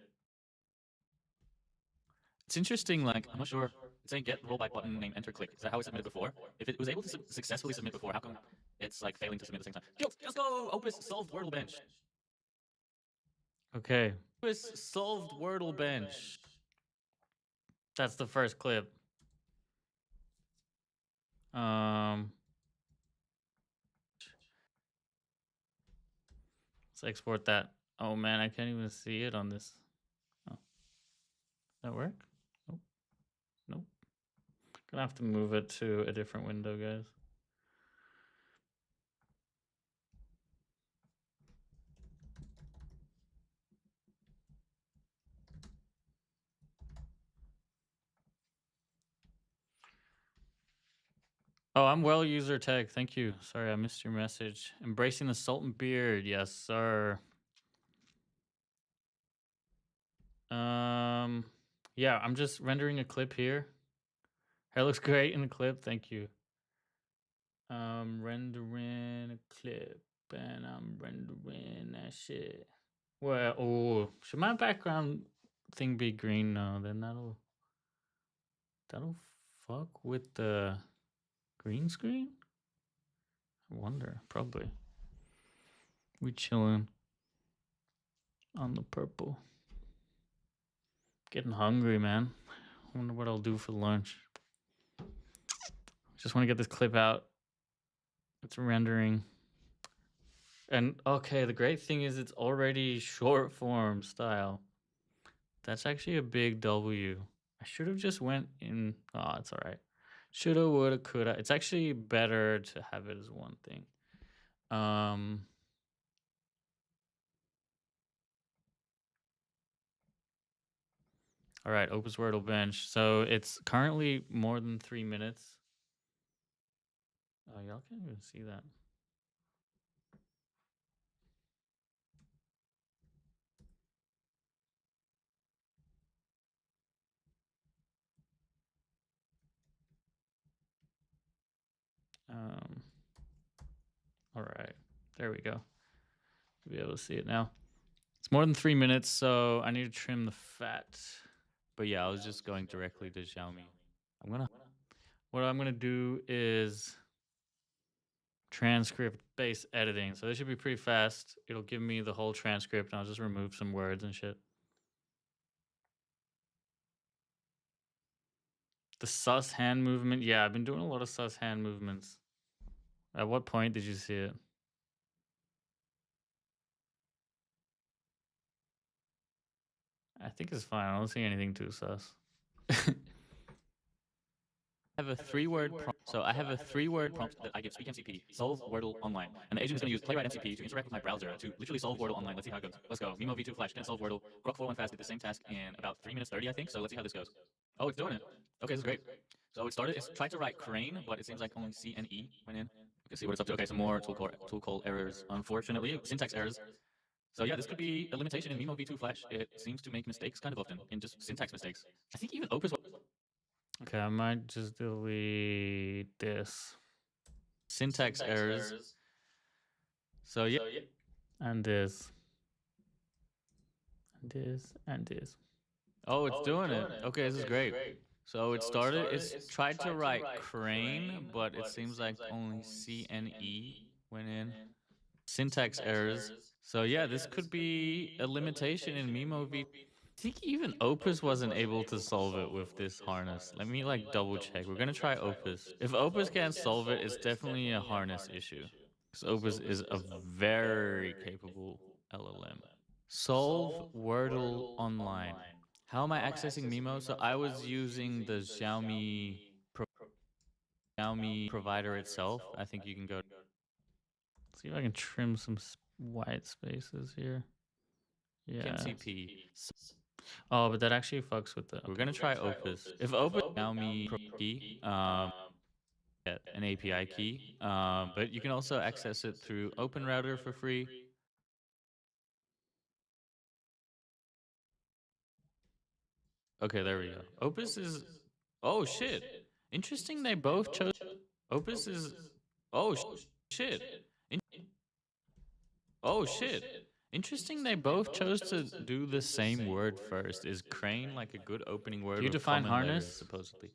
It's interesting, like I'm not sure. It's saying get roll by button name enter click. Is that how it submitted before? If it was able to successfully submit before, how come it's like failing to submit at the same time? Kilt, let's go! Opus solved Wordle Bench. okay, Opus solved Wordle Bench. That's the first clip. Let's export that. Oh man, I can't even see it on this. Oh. That work? Nope. Nope. Gonna have to move it to a different window, guys. Oh, I'm well, user tech. Thank you. Sorry, I missed your message. Embracing the Sultan beard. Yes, sir. Yeah, I'm just rendering a clip here. Hair looks great in the clip. Thank you. Rendering a clip, and I'm rendering that shit. Well, oh, should my background thing be green? No, then that'll fuck with the green screen. I wonder. Probably. We chilling on the purple. Getting hungry, man. I wonder what I'll do for lunch. Just want to get this clip out. It's rendering. And okay, the great thing is it's already short form style. That's actually a big W. I should have just went in. Oh, it's all right. Shoulda, woulda, coulda. It's actually better to have it as one thing. All right, Opus Wordle Bench. So it's currently more than 3 minutes. Oh, y'all can't even see that. All right, there we go. You'll be able to see it now. It's more than 3 minutes, so I need to trim the fat. But yeah, I was just going directly to Xiaomi. What I'm gonna do is transcript-based editing. So this should be pretty fast. It'll give me the whole transcript, and I'll just remove some words and shit. The sus hand movement. Yeah, I've been doing a lot of sus hand movements. At what point did you see it? I think it's fine. I don't see anything too sus. I have a 3-word prompt. So I have a 3-word prompt that I give SpeakMCP, solve Wordle online. And the agent is going to use Playwright MCP to interact with my browser to literally solve Wordle online. Let's see how it goes. Let's go. Mimo V2 Flash can solve Wordle. Grok 4.1 Fast did the same task in about 3 minutes 30, I think. So let's see how this goes. Oh, it's doing it. Okay, this is great. So it started, it's tried to write crane, but it seems like only C and E went in. Let's see what it's up to. Okay, some more tool call errors. Unfortunately, syntax errors. So yeah, this could be a limitation in Mimo v2 Flash. It seems to make mistakes kind of often in just syntax mistakes. I think even Opus. Okay, I might just delete this. Syntax errors. So yeah. And this. And this. And this. Oh, it's doing it. Okay, this is great. So it started, it's tried to write crane, but it seems like only CNE went in. Syntax errors. So yeah, this could be a limitation in Mimo v. I think even Opus wasn't able to solve it with this harness. Let me like double check. We're gonna try Opus. If Opus can't solve it, it's definitely a harness issue. Because Opus is a very capable LLM. Solve Wordle online. How am I accessing Mimo? So I was using the Xiaomi provider itself. I think you can go. See if I can trim some white spaces here. Yeah. SpeakMCP. Oh, but that actually fucks with the. We're gonna try Opus. If Opus Xiaomi key, get an API key, but you can also access it through OpenRouter for free. Okay, there we go. Opus is. Oh shit! Interesting. They both chose. Opus is. Oh shit! Oh shit! Interesting. They both chose to do the same word first. Is crane like a good opening word? Do you with define common harness? letters, supposedly.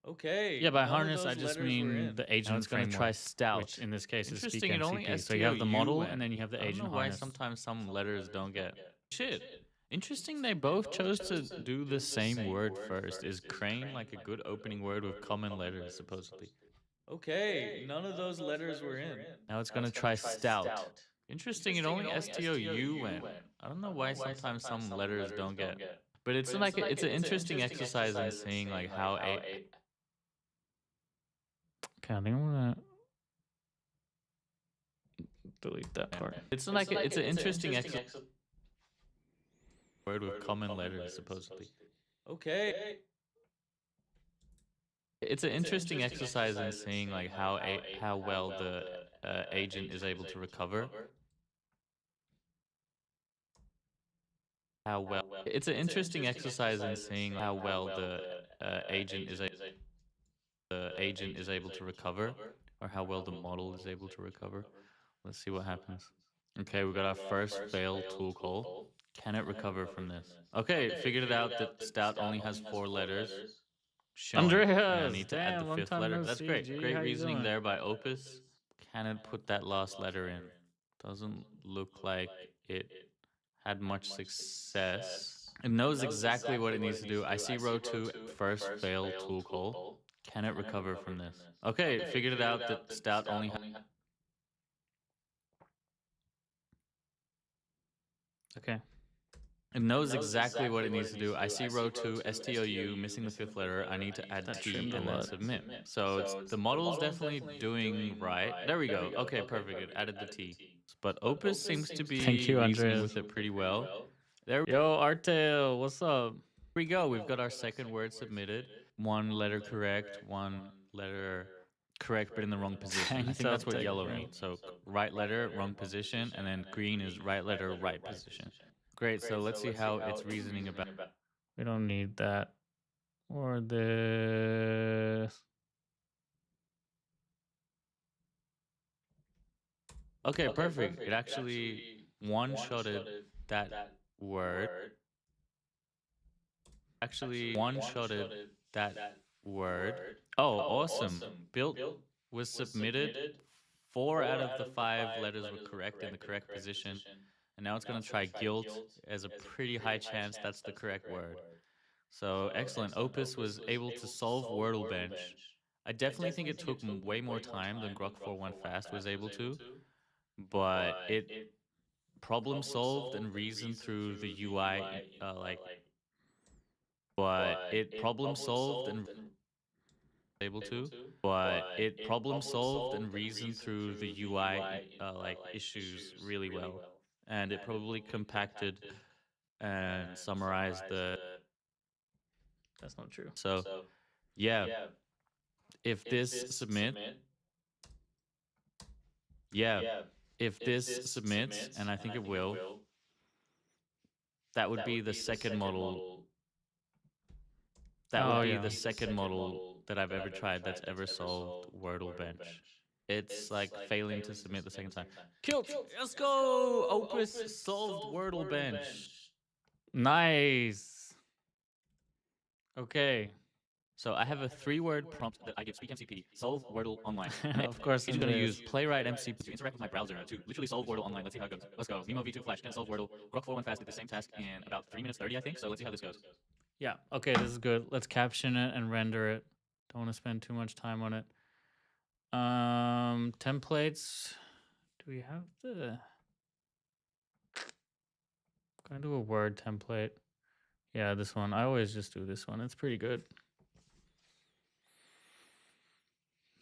Okay. Yeah, by harness I just mean the agent Now it's gonna framework, try stout. which in this case is Interesting. It only SpeakMCP. So you have the model STOU and then you have the I don't agent know why harness. sometimes some letters don't get. Shit. Interesting. They both chose to do the same word first. Is crane like a good opening word with common letters, supposedly? Okay, none of those letters were in. Now it's gonna try stout. Interesting. It only STOU went. I don't know why sometimes some letters don't get. But it's like it's an interesting exercise in seeing like how a. Okay, I think I'm gonna delete that part. It's like it's an interesting exercise. Word with common letters, supposedly. Okay. It's an interesting exercise in seeing like how well the agent is able to recover. How well it's an interesting exercise in seeing how well the agent is able to recover, or how well the model is able to recover. Let's see what happens. Okay, we got our first failed tool call. Can it recover from this? Okay, figured it out that stout only has 4 letters. Showing. Andreas, I need to add damn, the long 5th time letter. no That's see, great. G. Great How you reasoning doing? there by Opus. Can it put that last letter in? Doesn't look like it had much success. It knows exactly what it needs to do. I see row 2, first failed tool call. Can it recover from this? Okay, figured it out that stout only has. Okay. It knows exactly what it needs to do. I see row 2, STOU, missing the 5th letter. I need to add That T trimmed a and then lot. submit. So the model's definitely doing right. There we go. Okay, perfect. It added the T. But Opus seems to be Thank you, reasoning Andreas. with it pretty well. There Yo, Artail, what's up? we go. We've got our second word submitted. 1 letter correct, 1 letter correct, but in the wrong position. I Thanks, think that's what Uptech, yellow bro. means. So right letter, wrong position, and then green is right letter, right position. Great. So let's see how it's reasoning about. We don't need that. Or this. Okay, perfect. It actually one-shotted that word. Actually one-shotted that word. Oh, awesome. Built was submitted. 4 out of the 5 letters were correct in the correct position. And now it's going to try guilt as a pretty high chance that's the correct word. So excellent. Opus was able to solve Wordle Bench. I definitely think it took way more time than Grok 4.1 Fast was able to, but it problem solved and reasoned through the UI, but it problem solved and able to, but it problem solved and reasoned through the UI issues really well, and it probably compacted and summarized the. That's not true. So yeah, if this submit, yeah, if this submits, and I think it will, that would be the second model. That would Oh, be yeah. the second model that I've ever tried that's ever solved Wordle Bench. It's like failing to submit the second time. Kilt, let's go! Opus solved Wordle Bench. Nice. Okay. So I have a 3-word prompt that I give SpeakMCP, solve Wordle online. And Of course, it's in going to this. use Playwright MCP to interact with my browser to literally solve Wordle online. Let's see how it goes. Let's go. Mimo V2 Flash can solve Wordle. Grok 41 Fast did the same task in about 3 minutes 30, I think. So let's see how this goes. Yeah. Okay, this is good. Let's caption it and render it. Don't want to spend too much time on it. Templates. Do we have the? Gonna do a Word template. Yeah, this one. I always just do this one. It's pretty good.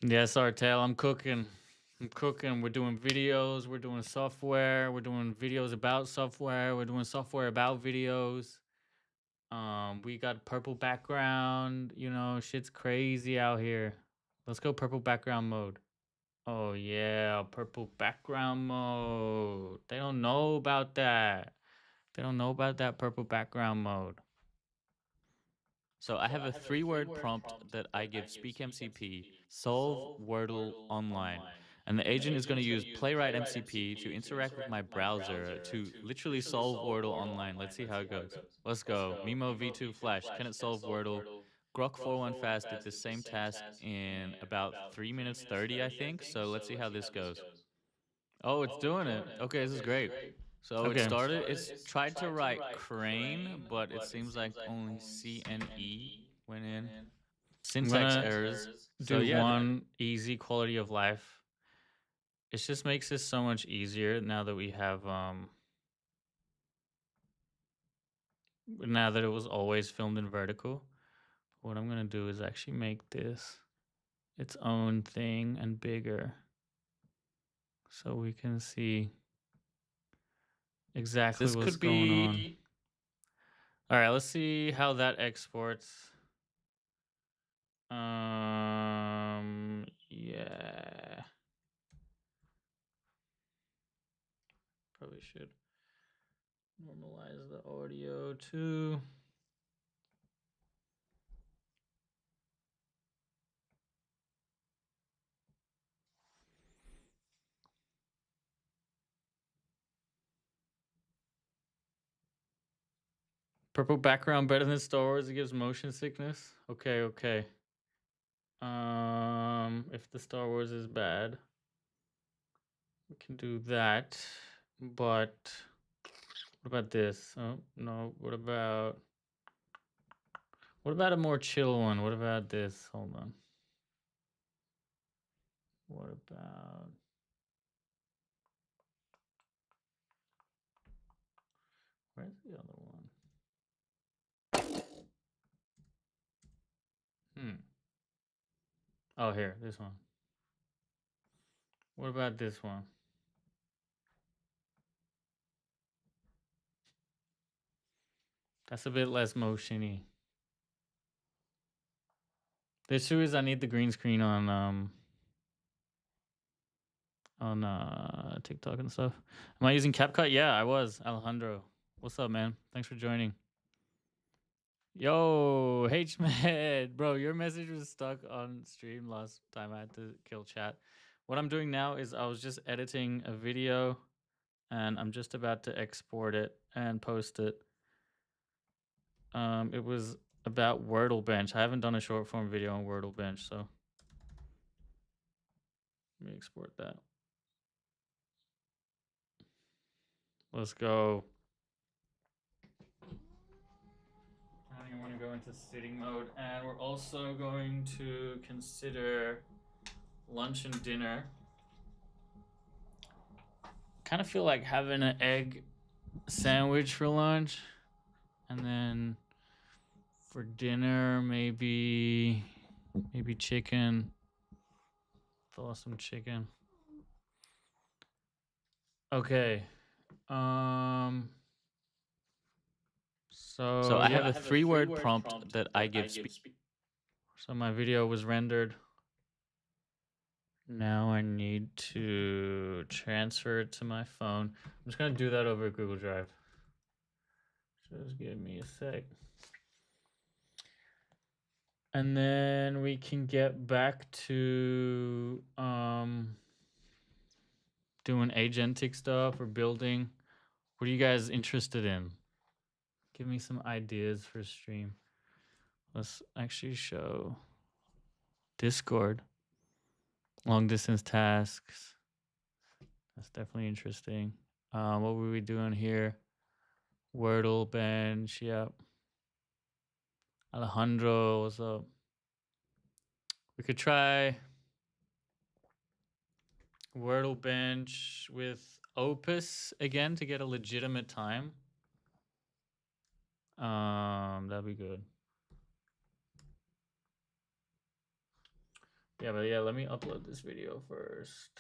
Yes, Artel, I'm cooking. I'm cooking. We're doing videos. We're doing software. We're doing videos about software. We're doing software about videos. We got purple background. You know, shit's crazy out here. Let's go purple background mode. Oh yeah, purple background mode. They don't know about that. They don't know about that purple background mode. So I have a 3-word prompt that I give SpeakMCP, solve Wordle online. And the agent is going to use Playwright MCP to interact with my browser to literally solve Wordle online. Let's see how it goes. Let's go. Mimo V2 Flash, can it solve Wordle? Grok 41 Fast did the same task in about 3 minutes 30, I think. So let's see how this goes. Oh, it's doing it. Okay, this is great. So it Okay. started, it's tried to write crane, but it seems like only C and E went in. Syntax gonna errors. Do So yeah, one easy quality of life. It just makes this so much easier now that we have now that it was always filmed in vertical. What I'm gonna do is actually make this its own thing and bigger, so we can see exactly this what's could going be on. All right, let's see how that exports. Yeah. Probably should normalize the audio too. Purple background better than Star Wars. It gives motion sickness. Okay, okay. If the Star Wars is bad, we can do that. But what about this? Oh no. What about a more chill one? What about this? Hold on. What about where's the other one? Oh, here, this one. What about this one? That's a bit less motiony. The issue is I need the green screen on TikTok and stuff. Am I using CapCut? Yeah, I was. Alejandro, what's up, man? Thanks for joining. Yo, H-Med, bro, your message was stuck on stream last time. I had to kill chat. What I'm doing now is I was just editing a video, and I'm just about to export it and post it. It was about Wordle Bench. I haven't done a short form video on Wordle Bench, so let me export that. Let's go. I'm going to go into sitting mode, and we're also going to consider lunch and dinner. Kind of feel like having an egg sandwich for lunch, and then for dinner maybe chicken. Thaw some chicken. Okay. So I have yeah. a 3-word prompt that I give So my video was rendered. Now I need to transfer it to my phone. I'm just gonna do that over Google Drive. Just give me a sec. And then we can get back to doing agentic stuff or building. What are you guys interested in? Give me some ideas for stream. Let's actually show Discord. Long distance tasks. That's definitely interesting. What were we doing here? Wordle bench. Yep. Alejandro, what's up? We could try Wordle bench with Opus again to get a legitimate time. That'd be good. Yeah, but yeah, let me upload this video first.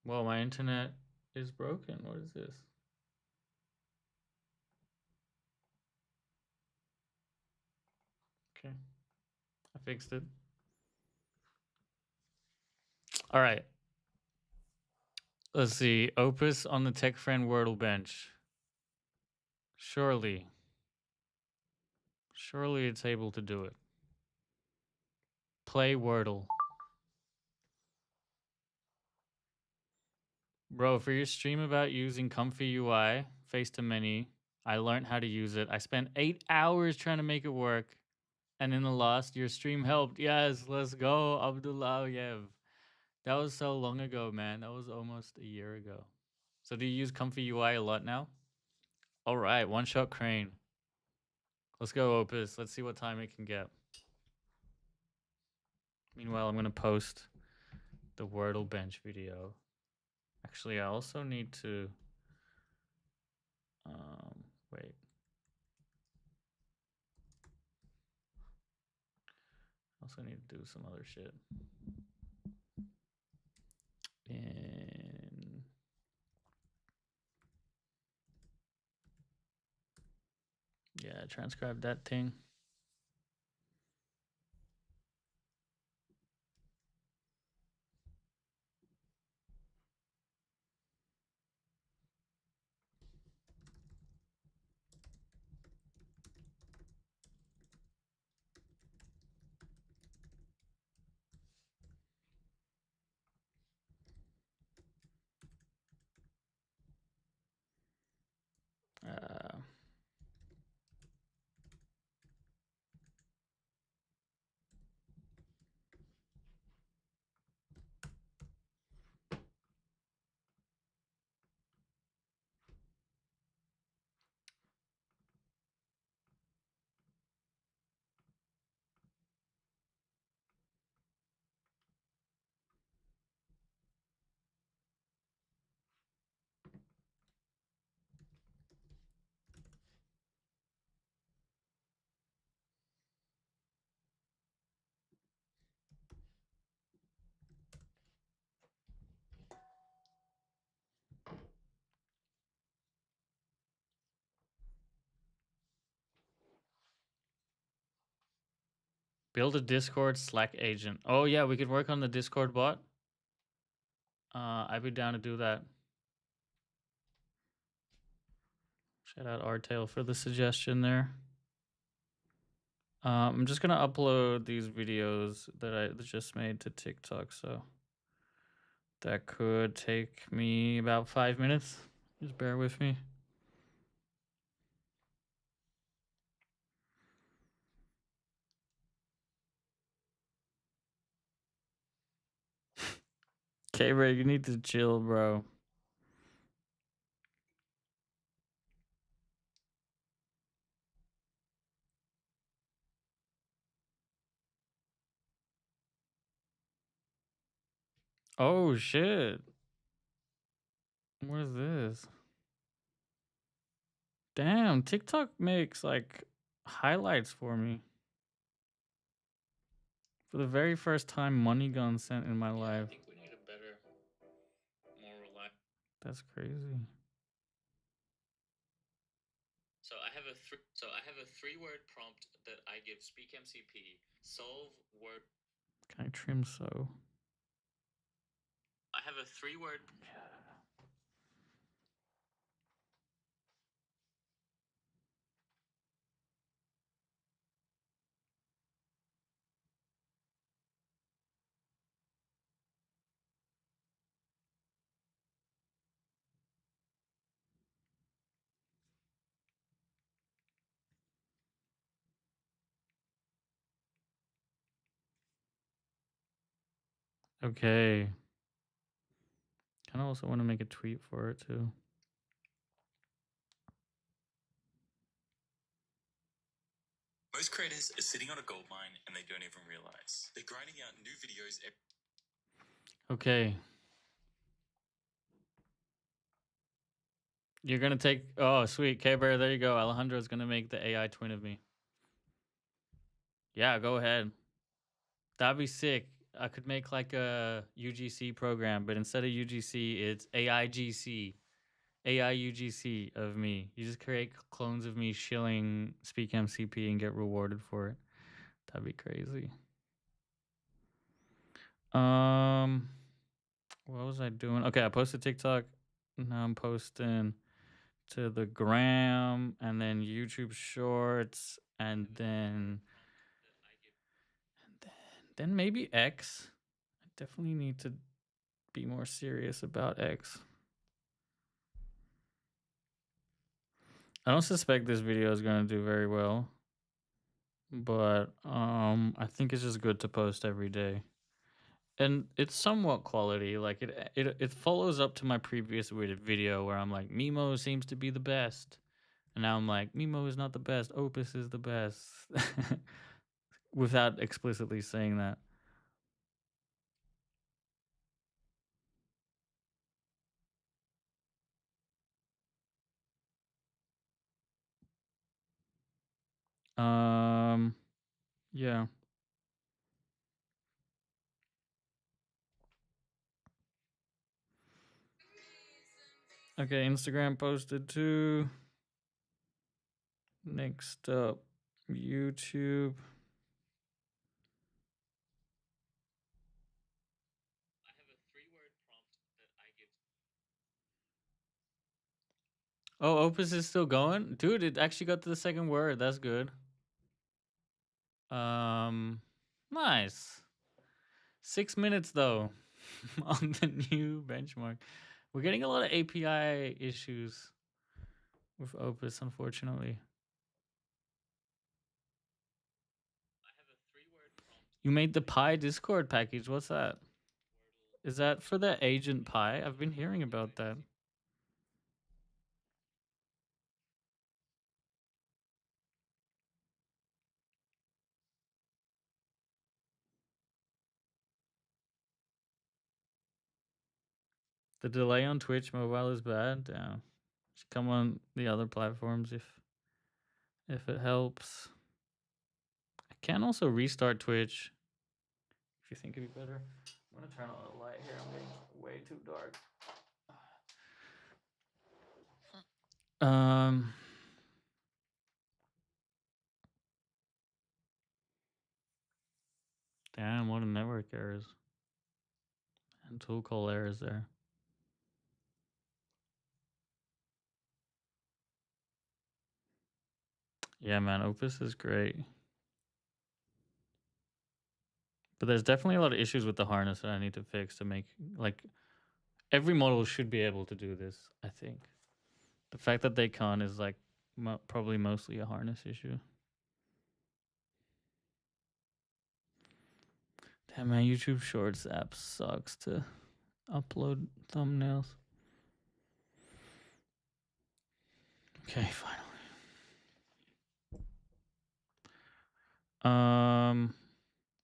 Well, my internet is broken. What is this? Okay, I fixed it. All right. Let's see. Opus on the Tech Friend Wordle bench. Surely it's able to do it. Play Wordle. Bro, for your stream about using Comfy UI, face to many, I learned how to use it. I spent 8 hours trying to make it work. And in the last, your stream helped. Yes, let's go, Abdullah Yev. That was so long ago, man. That was almost a year ago. So do you use Comfy UI a lot now? All right, one shot crane. Let's go, Opus. Let's see what time it can get. Meanwhile, I'm going to post the Wordle bench video. Actually, I also need to wait. Also need to do some other shit. And yeah, transcribe that thing. Uh, build a Discord Slack agent. Oh yeah, we could work on the Discord bot. I'd be down to do that. Shout out Artail for the suggestion there. I'm just gonna upload these videos that I just made to TikTok, so that could take me about 5 minutes. Just bear with me. Okay, Ray, you need to chill, bro. Oh shit. What is this? Damn, TikTok makes like highlights for me. For the very first time, money gun sent in my life. I think we need a better, more relaxed. That's crazy. So I have a 3-word prompt that I give SpeakMCP. Solve word. Can I trim so? I have a 3-word. Okay. Kind of also want to make a tweet for it too. Most creators are sitting on a gold mine and they don't even realize. They're grinding out new videos. Okay. You're gonna take. Oh, sweet. K-Bear, there you go. Alejandro's gonna make the AI twin of me. Yeah, go ahead. That'd be sick. I could make like a UGC program, but instead of UGC, it's AIGC. AI UGC of me. You just create clones of me shilling SpeakMCP and get rewarded for it. That'd be crazy. What was I doing? Okay, I posted TikTok. Now I'm posting to the gram and then YouTube Shorts and then maybe X. I definitely need to be more serious about X. I don't suspect this video is gonna do very well, but I think it's just good to post every day. And it's somewhat quality. Like it follows up to my previous video where I'm like, Mimo seems to be the best. And now I'm like, Mimo is not the best. Opus is the best. Without explicitly saying that. Yeah. Okay, Instagram posted too. Next up, YouTube. I have a 3-word prompt that I give. Oh, Opus is still going? Dude, it actually got to the second word. That's good. Nice. 6 minutes though on the new benchmark. We're getting a lot of API issues with Opus, unfortunately. I have a 3-word prompt. You made the Pi Discord package. What's that? Is that for the Agent Pi? I've been hearing about that. The delay on Twitch mobile is bad. Damn. Should come on the other platforms if it helps. I can also restart Twitch if you think it'd be better. I'm gonna turn on the light here. I'm getting way too dark. Damn, what a network errors and tool call errors there. Yeah, man, Opus is great. But there's definitely a lot of issues with the harness that I need to fix to make, like, every model should be able to do this, I think. The fact that they can't is, like, probably mostly a harness issue. Damn, man, YouTube Shorts app sucks to upload thumbnails. Okay, finally.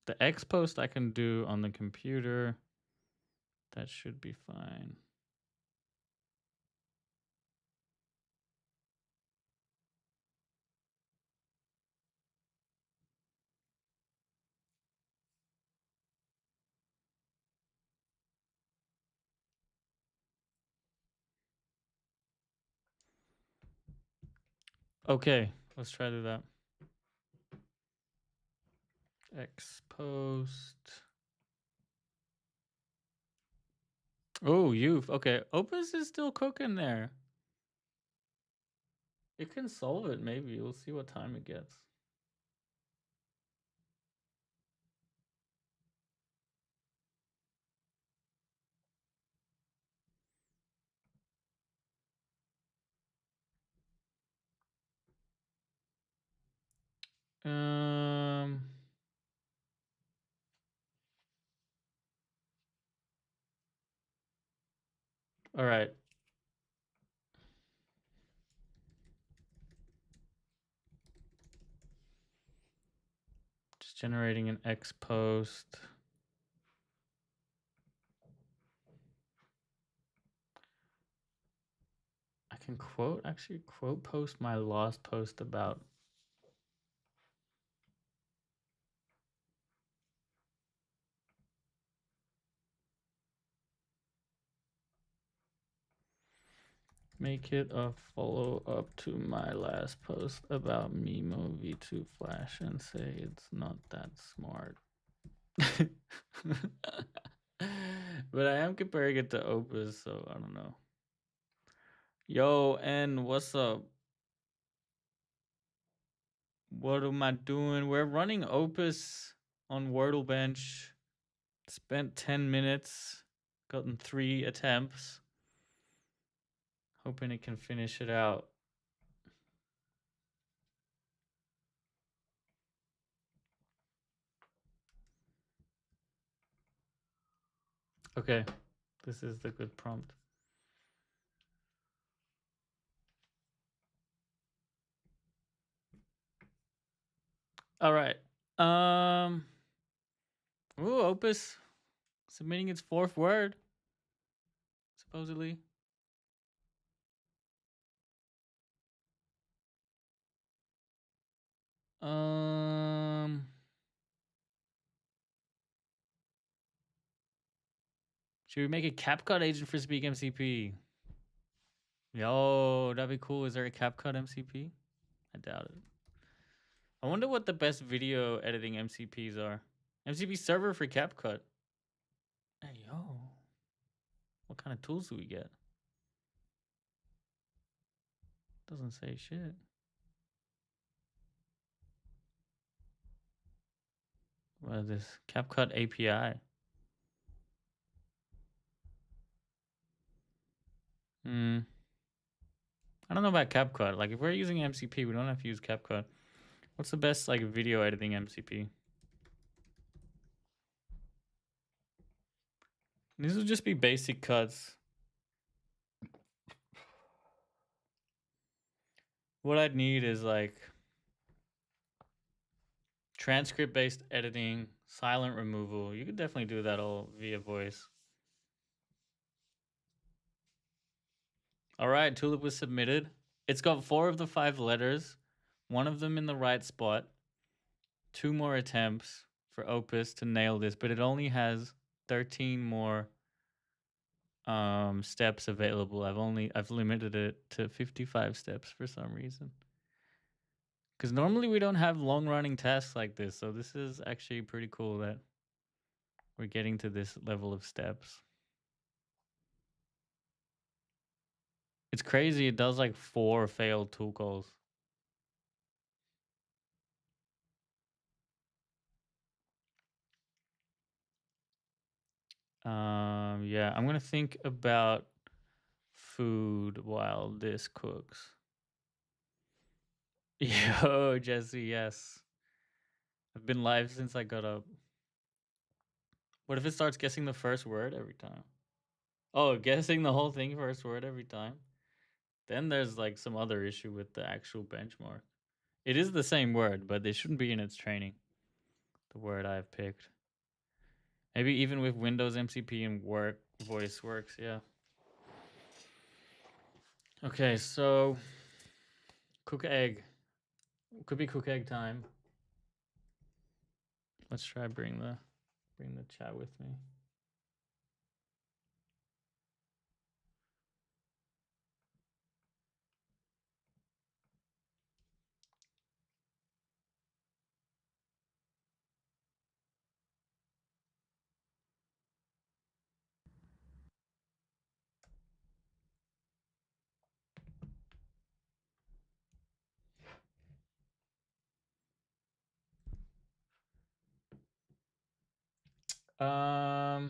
The X post I can do on the computer. That should be fine. Okay, let's try to do that. X post. Oh, youth. Okay, Opus is still cooking there. It can solve it, maybe. We'll see what time it gets. Um. All right. Just generating an X post. I can quote post my last post about. Make it a follow up to my last post about Mimo V2 Flash and say it's not that smart. But I am comparing it to Opus, so I don't know. Yo, N, what's up? What am I doing? We're running Opus on Wordle Bench. Spent 10 minutes, gotten 3 attempts. Hoping it can finish it out. Okay, this is the good prompt. All right. Ooh, Opus submitting its 4th word, supposedly. Should we make a CapCut agent for SpeakMCP? Yo, that'd be cool. Is there a CapCut MCP? I doubt it. I wonder what the best video editing MCPs are. MCP server for CapCut. Hey, yo. What kind of tools do we get? Doesn't say shit. What is this? CapCut API. I don't know about CapCut. Like, if we're using MCP, we don't have to use CapCut. What's the best, like, video editing MCP? These will just be basic cuts. What I'd need is, like, transcript-based editing, silent removal. You could definitely do that all via voice. All right, Tulip was submitted. It's got 4 of the 5 letters, 1 of them in the right spot, 2 more attempts for Opus to nail this, but it only has 13 more steps available. I've limited it to 55 steps for some reason. Because normally we don't have long-running tasks like this, so this is actually pretty cool that we're getting to this level of steps. It's crazy. It does like 4 failed tool calls. Yeah, I'm gonna think about food while this cooks. Yo, Jesse, yes. I've been live since I got up. What if it starts guessing the first word every time? Oh, guessing the whole thing first word every time? Then there's like some other issue with the actual benchmark. It is the same word, but it shouldn't be in its training. The word I've picked. Maybe even with Windows MCP and voice works, yeah. Okay, so cook egg. Could be cook egg time. Let's try bring the chat with me. Oh,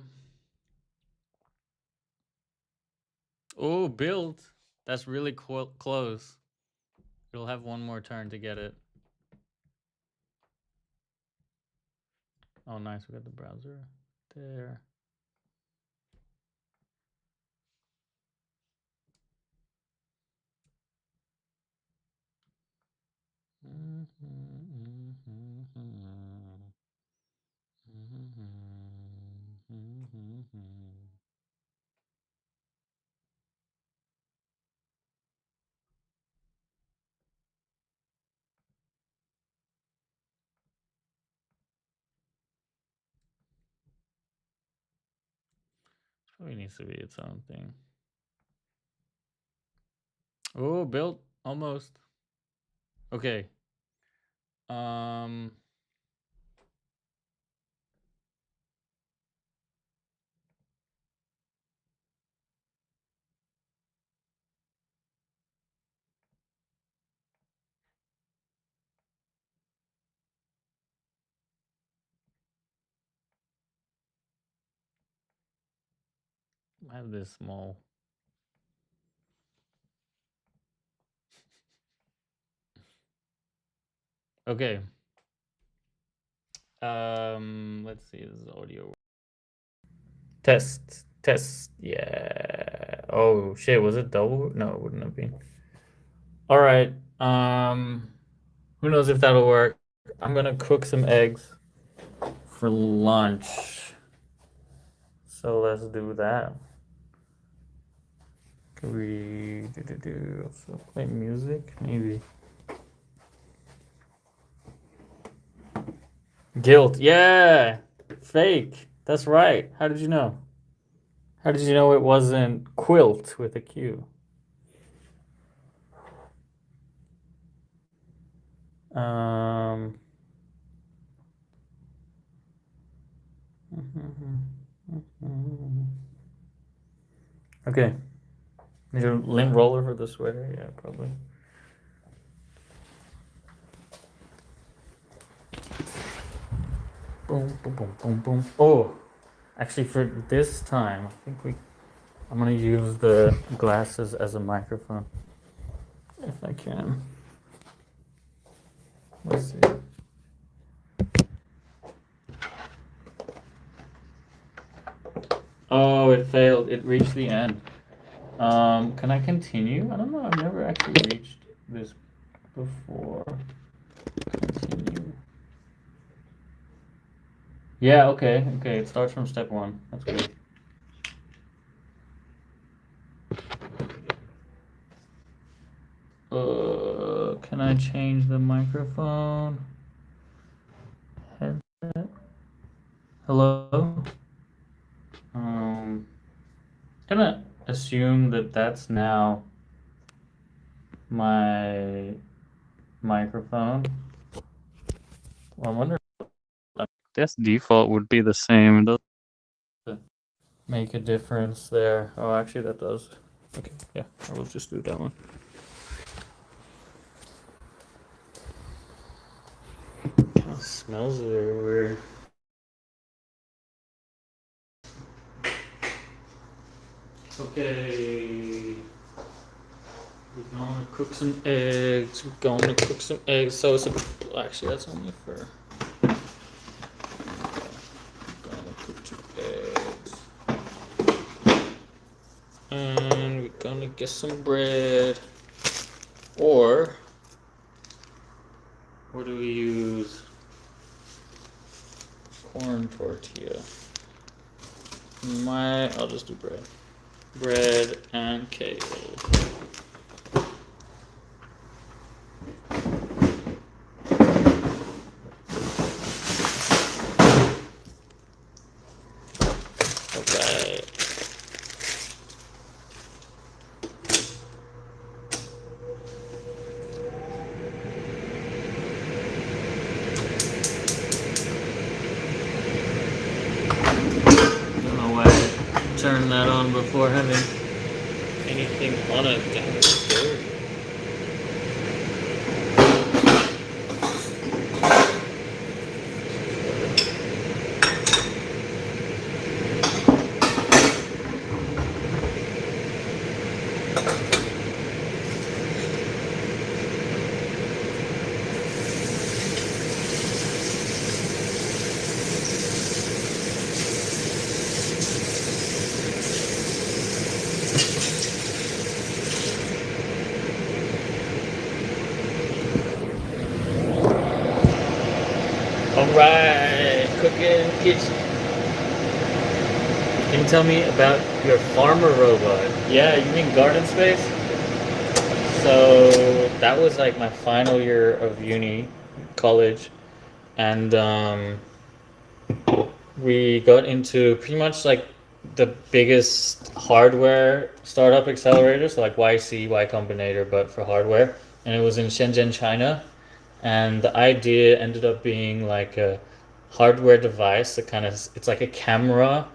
build. That's really close. You'll have one more turn to get it. Oh, nice. We got the browser there. Probably needs to be its own thing. Oh, built almost. Okay. I have this small. Okay. Let's see. This is audio. Test. Yeah. Oh shit. Was it double? No, it wouldn't have been. All right. Who knows if that'll work? I'm gonna cook some eggs for lunch. So let's do that. Could we also play music? Maybe. Guilt. Yeah. Fake. That's right. How did you know? How did you know it wasn't quilt with a Q? Okay. Need a lint roller for the sweater? Yeah, probably. Boom, boom, boom, boom, boom. Oh, actually, for this time, I think I'm gonna use the glasses as a microphone, if I can. Let's see. Oh, it failed. It reached the end. Can I continue? I don't know. I've never actually reached this before. Continue. Yeah, okay. Okay, it starts from step 1. That's good. Can I change the microphone? Headset. Hello? Gonna assume that that's now my microphone. Well, I wonder if this default would be the same. It doesn't make a difference there. Oh, actually that does. Okay, yeah, I will just do that one. Oh, it smells very weird. Okay. We're gonna cook some eggs. So it's actually that's only for. Gonna cook some eggs. And we're gonna get some bread. Or what do we use? Corn tortilla. I'll just do bread. Bread and kale. Okay. Don't know why I turned that on before having anything on it downstairs. kitchen. Can you tell me about your farmer robot? Yeah, you mean garden space? So that was like my final year of college, and we got into pretty much like the biggest hardware startup accelerator, so like Y Combinator, but for hardware, and it was in Shenzhen, China. And the idea ended up being like a hardware device that kind of it's like a camera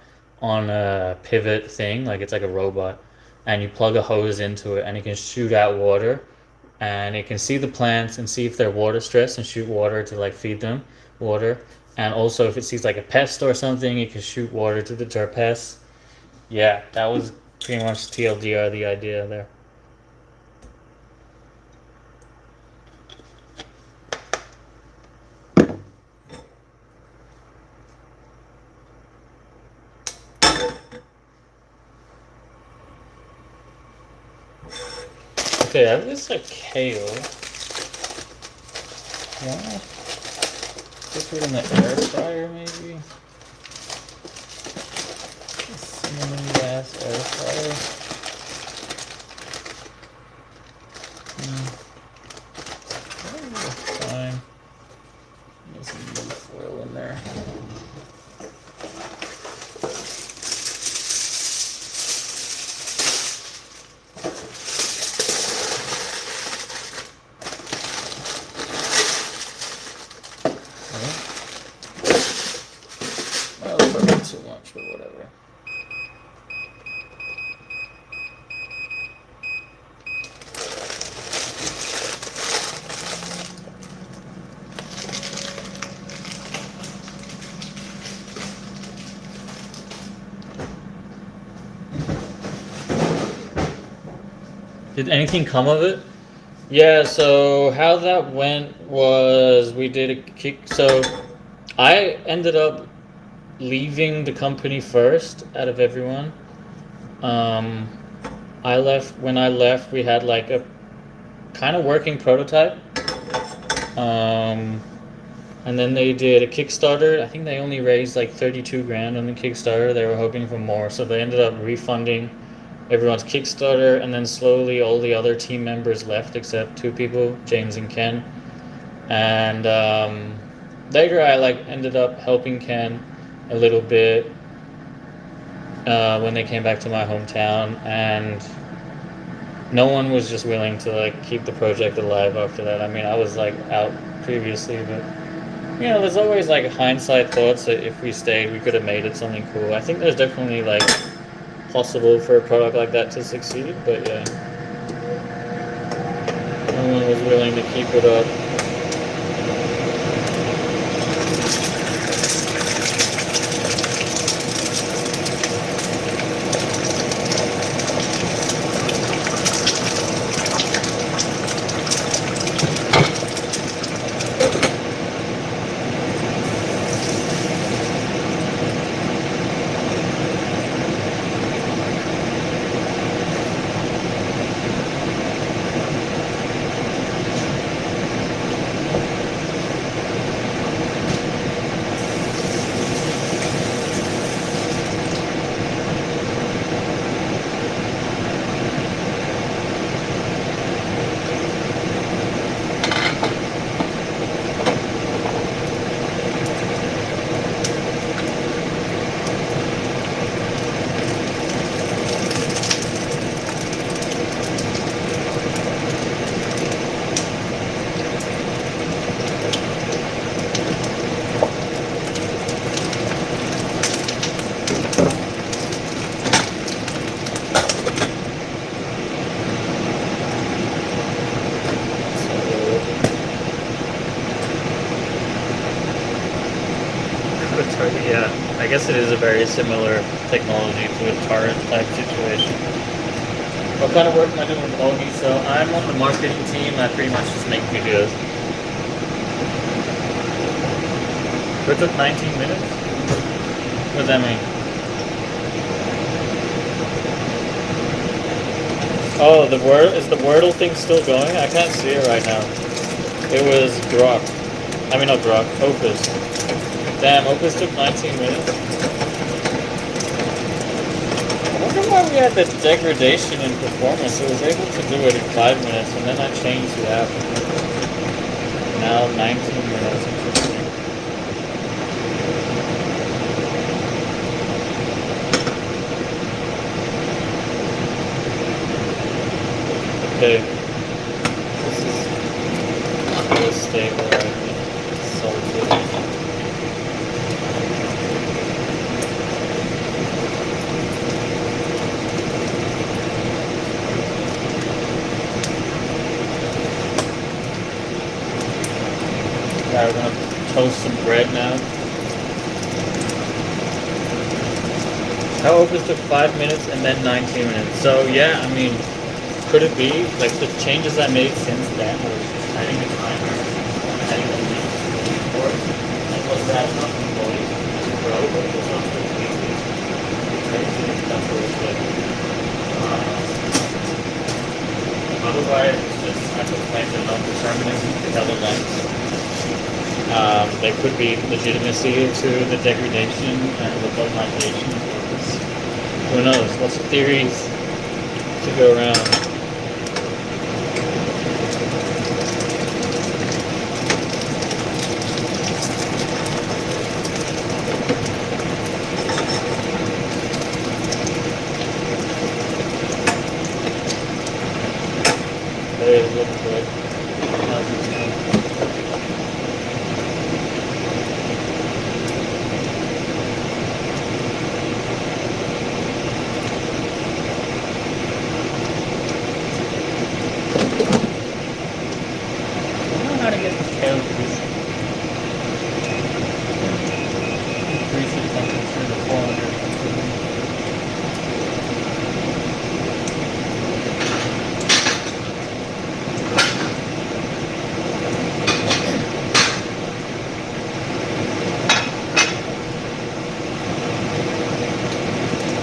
on a pivot thing, like it's like a robot, and you plug a hose into it, and it can shoot out water, and it can see the plants and see if they're water stressed and shoot water to like feed them water. And also if it sees like a pest or something, it can shoot water to deter pests. Yeah, that was pretty much TLDR, the idea there. Okay, I have this like kale. Yeah. Just put it in the air fryer maybe. Cinnamon gas air fryer. Fine. There's some leaf foil in there. Well, probably too much, but whatever. Did anything come of it? Yeah, so how that went was we did a kick. So I ended up leaving the company first out of everyone. I left when I left. We had like a kind of working prototype. And then they did a Kickstarter. I think they only raised like 32 grand on the Kickstarter. They were hoping for more, so they ended up refunding everyone's Kickstarter, and then slowly all the other team members left except two people, James and Ken. And later I like ended up helping Ken a little bit when they came back to my hometown, and no one was just willing to like keep the project alive after that. I mean, I was like out previously, but you know, there's always like hindsight thoughts that if we stayed, we could have made it something cool. I think there's definitely like possible for a product like that to succeed, but yeah, no one was willing to keep it up. Yeah, I guess it is a very similar technology to a turret type situation. What kind of work am I doing with Augie? So I'm on the marketing team. I pretty much just make videos. It took 19 minutes? What does that mean? Oh, is the Wordle thing still going? I can't see it right now. It was Grok. I mean, not Grok, Opus. Damn, Opus took 19 minutes. I wonder why we had the degradation in performance. It was able to do it in 5 minutes, and then I changed the app. Now 19 minutes. Interesting. Okay. This is the state where I've been salted. We're gonna toast some bread now. How Opus took 5 minutes and then 19 minutes. So yeah, I mean, could it be like the changes I made since then was just adding the timer, adding the link for it, and was that not the noise to grow, but it was not completely crazy. That's what it's like. Otherwise, it's just I could claim the non-determinism to other lengths. There could be legitimacy to the degradation and the localization of Opus. Who knows? Lots of theories to go around. They look good.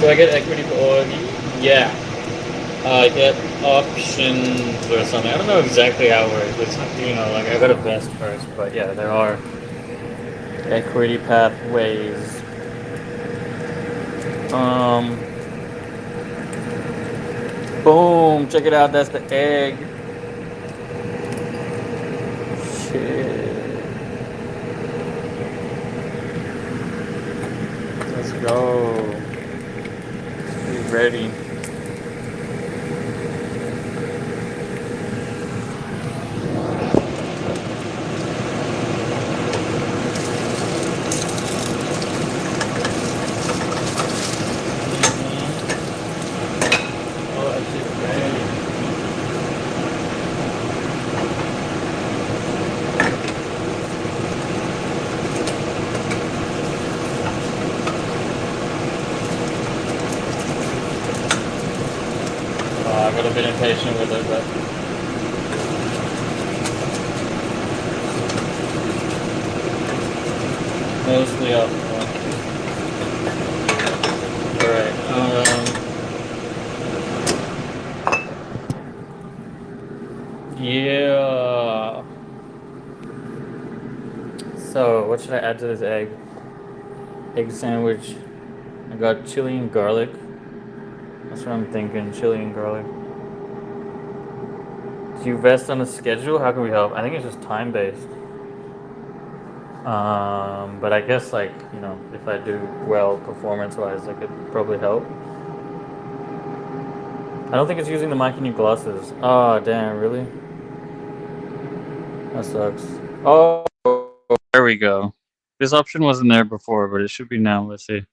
Do I get equity for org? Yeah. I get options or something. I don't know exactly how it works. It's, you know, like I got to vest first, but yeah, there are equity pathways. Boom! Check it out. That's the egg. Shit. Let's go. Be ready. I got a bit impatient with it, but mostly up. Alright. Yeah. So, what should I add to this egg? Egg sandwich. I got chili and garlic. That's what I'm thinking, chili and garlic. Do you vest on a schedule? How can we help? I think it's just time-based. But I guess, like, you know, if I do well performance-wise, I could probably help. I don't think it's using the mic in your glasses. Oh, damn, really? That sucks. Oh, there we go. This option wasn't there before, but it should be now. Let's see.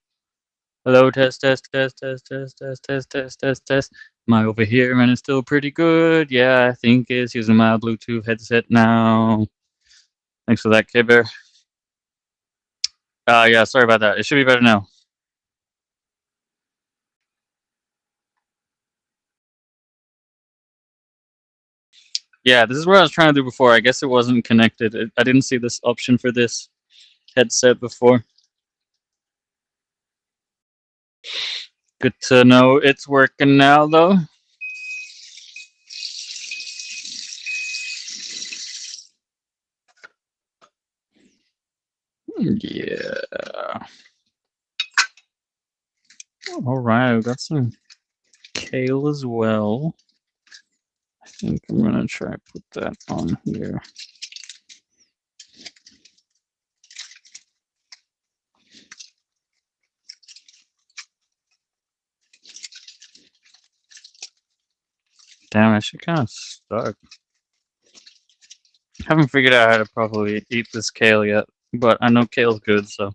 Hello, test, test, test, test, test, test, test, test, test, test. Am I over here and it's still pretty good? Yeah, I think it's using my Bluetooth headset now. Thanks for that, K-Bear. Yeah, sorry about that. It should be better now. Yeah, this is what I was trying to do before. I guess it wasn't connected. I didn't see this option for this headset before. Good to know it's working now, though. Yeah. All right, we got some kale as well. I think I'm gonna try to put that on here. Damn, I should kind of stuck. Haven't figured out how to properly eat this kale yet, but I know kale's good, so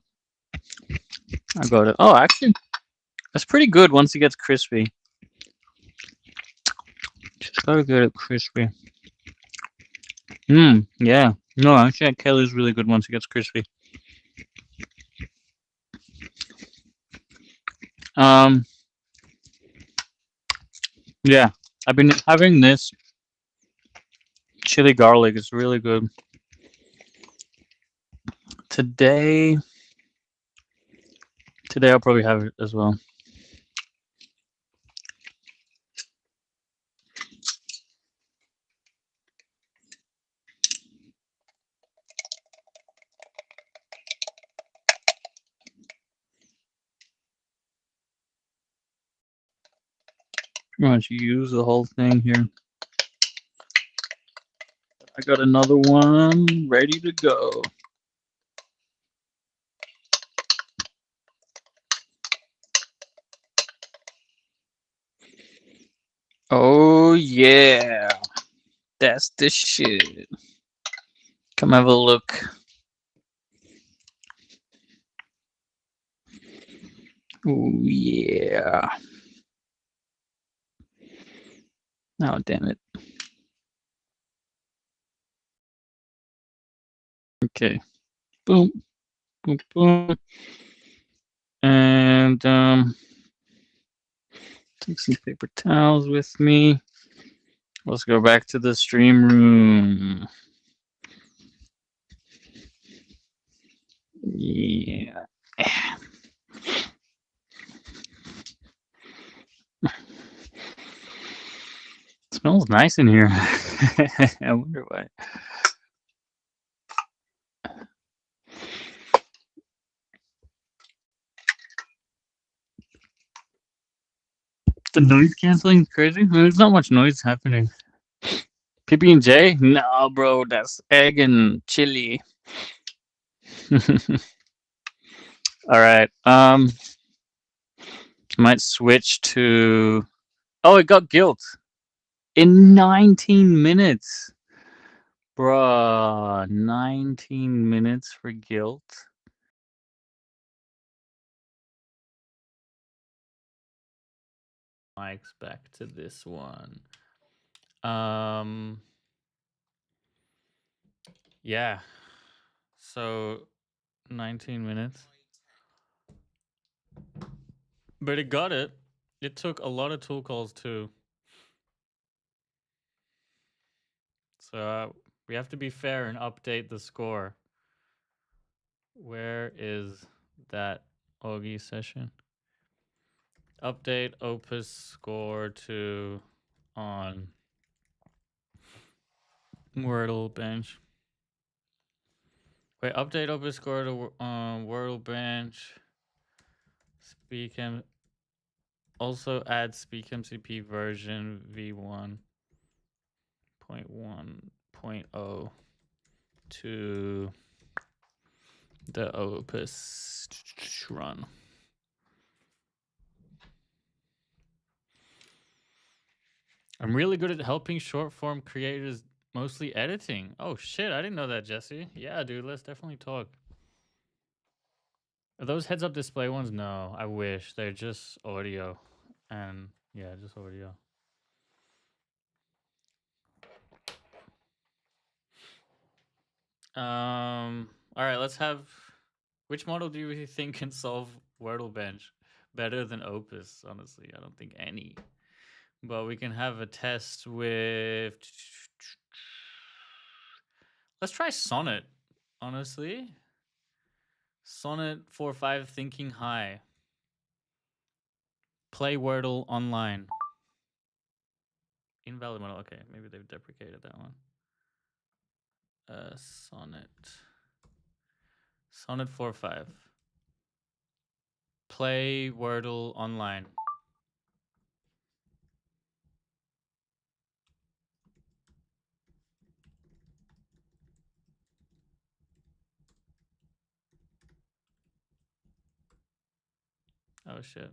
I got it. Oh, actually, that's pretty good once it gets crispy. Just gotta get it crispy. Yeah. No, actually, that kale is really good once it gets crispy. Yeah, I've been having this chili garlic. It's really good. Today I'll probably have it as well. Pretty much use the whole thing here. I got another one ready to go. Oh yeah, that's the shit. Come have a look. Oh yeah. Oh damn it. Okay. Boom. Boom boom. And take some paper towels with me. Let's go back to the stream room. Yeah. It smells nice in here. I wonder why. The noise canceling is crazy. There's not much noise happening. PB&J? No, bro, that's egg and chili. All right. Might switch to. Oh, it got guilt in 19 minutes, bruh. 19 minutes for guilt. Mics back to this one. Yeah. So 19 minutes. But it got it. It took a lot of tool calls too. So we have to be fair and update the score. Where is that Augie session? Update Opus score to on Wordle bench. Wait, update Opus score to Wordle bench. SpeakM. Also add SpeakMCP version v1.1.0 to the Opus run. I'm really good at helping short form creators, mostly editing. Oh shit, I didn't know that, Jesse. Yeah, dude, let's definitely talk. Are those heads up display ones? No, I wish. They're just audio. And yeah, just audio. All right, let's have. Which model do you think can solve Wordle bench better than Opus? Honestly, I don't think any. But we can have a test with. Let's try Sonnet. Honestly, Sonnet 4.5 Thinking High. Play Wordle online. Invalid model. Okay, maybe they've deprecated that one. Sonnet. Sonnet 4-5. Play Wordle online. Oh shit.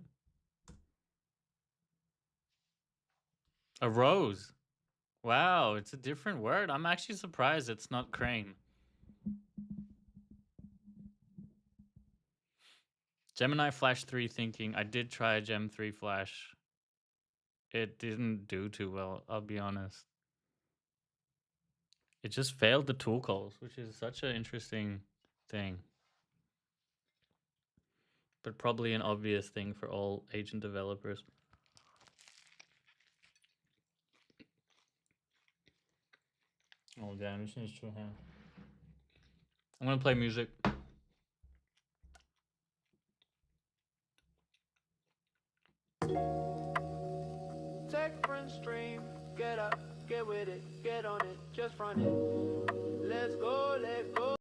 A rose. Wow, it's a different word. I'm actually surprised it's not crane. Gemini Flash 3 thinking. I did try Gem 3 Flash. It didn't do too well, I'll be honest. It just failed the tool calls, which is such an interesting thing. But probably an obvious thing for all agent developers. Oh damn, this is too hard. I'm gonna play music. Take friends stream, get up, get with it, get on it, just run it. Let's go, let's go.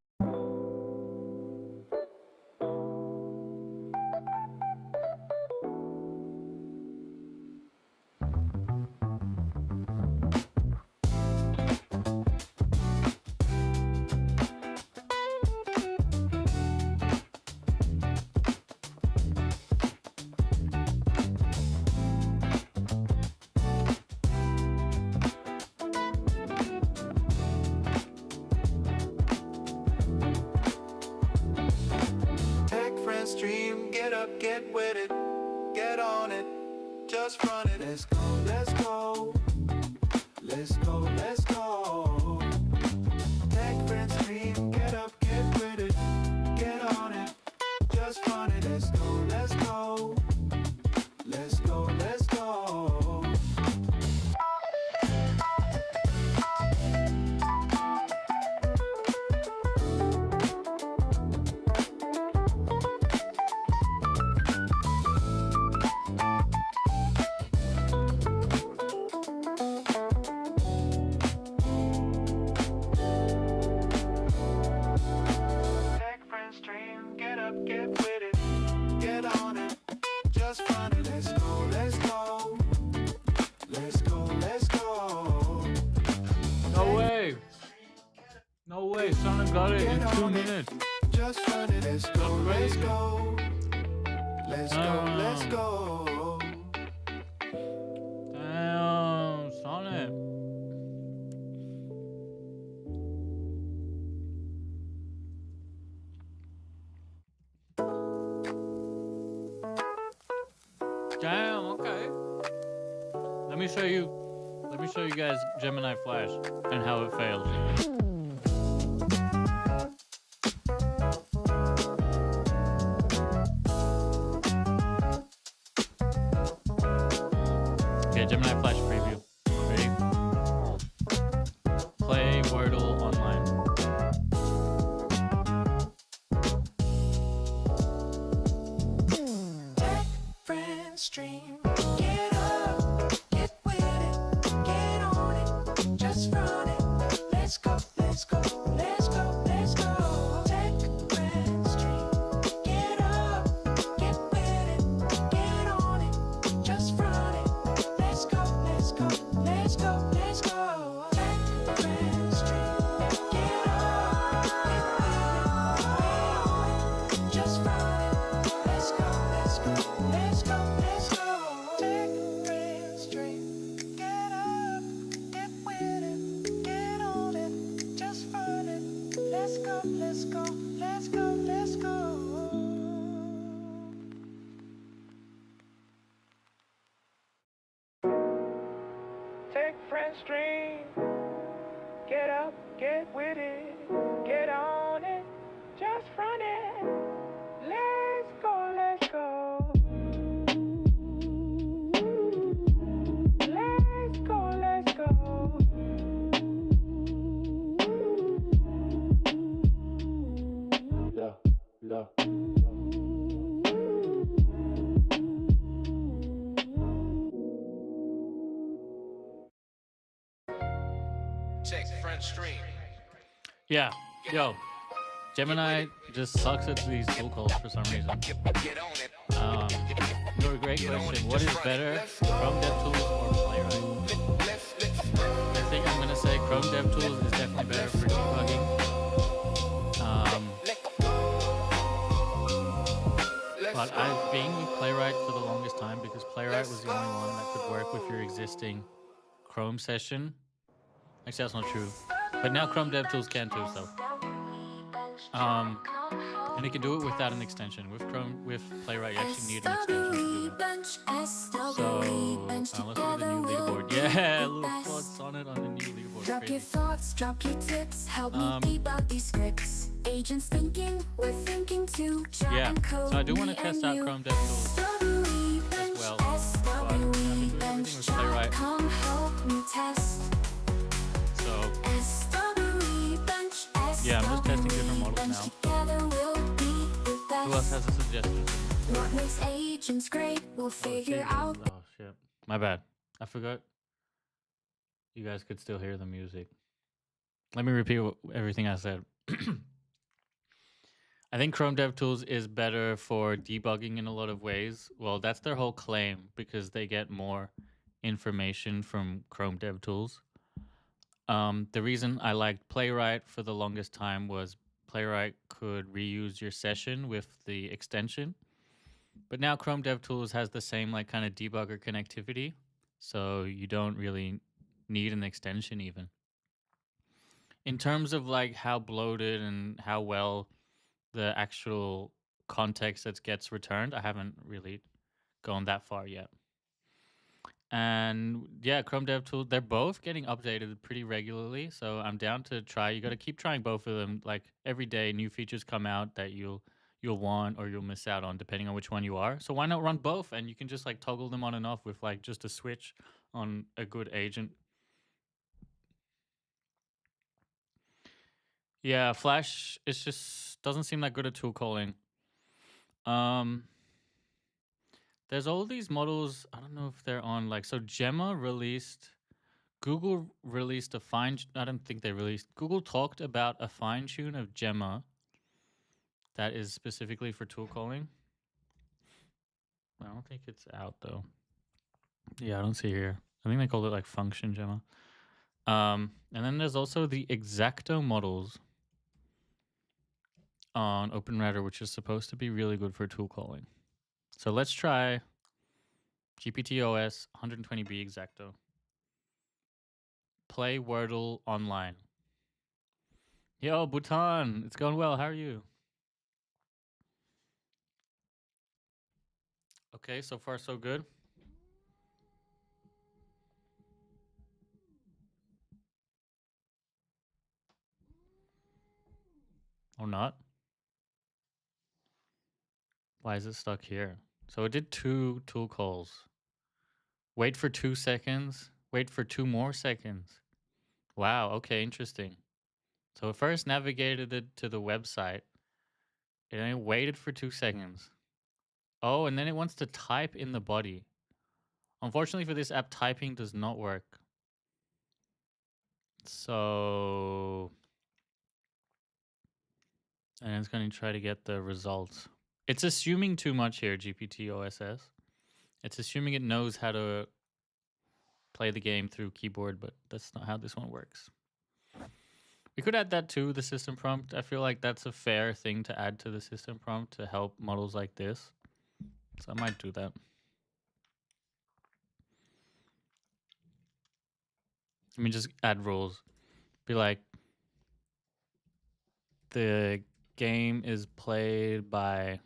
Stream, get up, get with it, get on it, just run it. Let's go, let's go, let's go, let's go. Tech friends stream, get up, get with it, get on it, just run it. Let's go, let's go, let's go, let's go. No way, Sonic got it in 2 minutes. Just run it, let's go, let's go. Let's go, let's go. Damn, Sonic. Damn, okay. Let me show you guys Gemini Flash and how it fails. Okay, Gemini Flash preview. Ready? Play Wordle online. Tech friends stream. Get up, get with it, get on it, just run it. Let's go, let's go, let's go, let's go. Tech friends stream. Get up, get with it, get on it, just run it. Let's go, let's go, let's go, let's go. Tech friends stream. Get up, get with it, get on it, just run it. Let's go, let's go, let's go, let's go. Tech friends stream. Get up, get with it, get on it, just run it. Let's go, let's go, let's go, let's go. Take friend stream. Get up, get with it, get on it, just run it. Let's go, let's go. Let's go, let's go. Check front stream. Yeah, yo. Gemini just sucks at these tool calls for some reason. Your great question. What is better, Chrome DevTools or Playwright? I think I'm gonna say Chrome DevTools is definitely better for debugging. But I've been with Playwright for the longest time because Playwright was the only one that could work with your existing Chrome session. Actually, that's not true. But now Chrome DevTools can too, so. And it can do it without an extension. With Playwright, you actually need an extension to do that. So, let's look at the new leaderboard. Yeah, little plots on it on the new leaderboard. Drop your Crazy. thoughts, drop your tips, help me debug these scripts. Agents thinking, we're thinking too. Yeah, so I do want to test out Chrome DevTools as well. But I've been doing everything with Playwright. Come help me test. So, yeah, I'm just testing different models now. Who else has a suggestion? What makes agents great? We'll figure out. Oh shit, my bad. I forgot. You guys could still hear the music. Let me repeat everything I said. I think Chrome DevTools is better for debugging in a lot of ways. Well, that's their whole claim because they get more information from Chrome DevTools. The reason I liked Playwright for the longest time was Playwright could reuse your session with the extension. But now Chrome DevTools has the same like kind of debugger connectivity. So you don't really need an extension even. In terms of like how bloated and how well the actual context that gets returned, I haven't really gone that far yet. And yeah, Chrome DevTools, they're both getting updated pretty regularly. So I'm down to try. You got to keep trying both of them. Like every day, new features come out that you'll want or you'll miss out on depending on which one you are. So why not run both? And you can just like toggle them on and off with like just a switch on a good agent. Yeah, Flash, it's just doesn't seem that good at tool calling. There's all these models. I don't know if they're on like, so Google released a I don't think they released, Google talked about a fine tune of Gemma that is specifically for tool calling. I don't think it's out though. Yeah, I don't see here. I think they called it like function Gemma. And then there's also the Exacto models on OpenRouter, which is supposed to be really good for tool calling. So let's try GPT-OS 120B Exacto. Play Wordle online. Yo, Bhutan, it's going well. How are you? Okay, so far so good. Or not? Why is it stuck here? So it did 2 tool calls. Wait for 2 seconds. Wait for 2 more seconds. Wow, okay, interesting. So it first navigated it to the website. And then it waited for 2 seconds. Oh, and then it wants to type in the body. Unfortunately for this app, typing does not work. So... and it's going to try to get the results. It's assuming too much here, GPT-OSS. It's assuming it knows how to play the game through keyboard, but that's not how this one works. We could add that to the system prompt. I feel like that's a fair thing to add to the system prompt to help models like this. So I might do that. Let me just add rules. Be like, the game is played by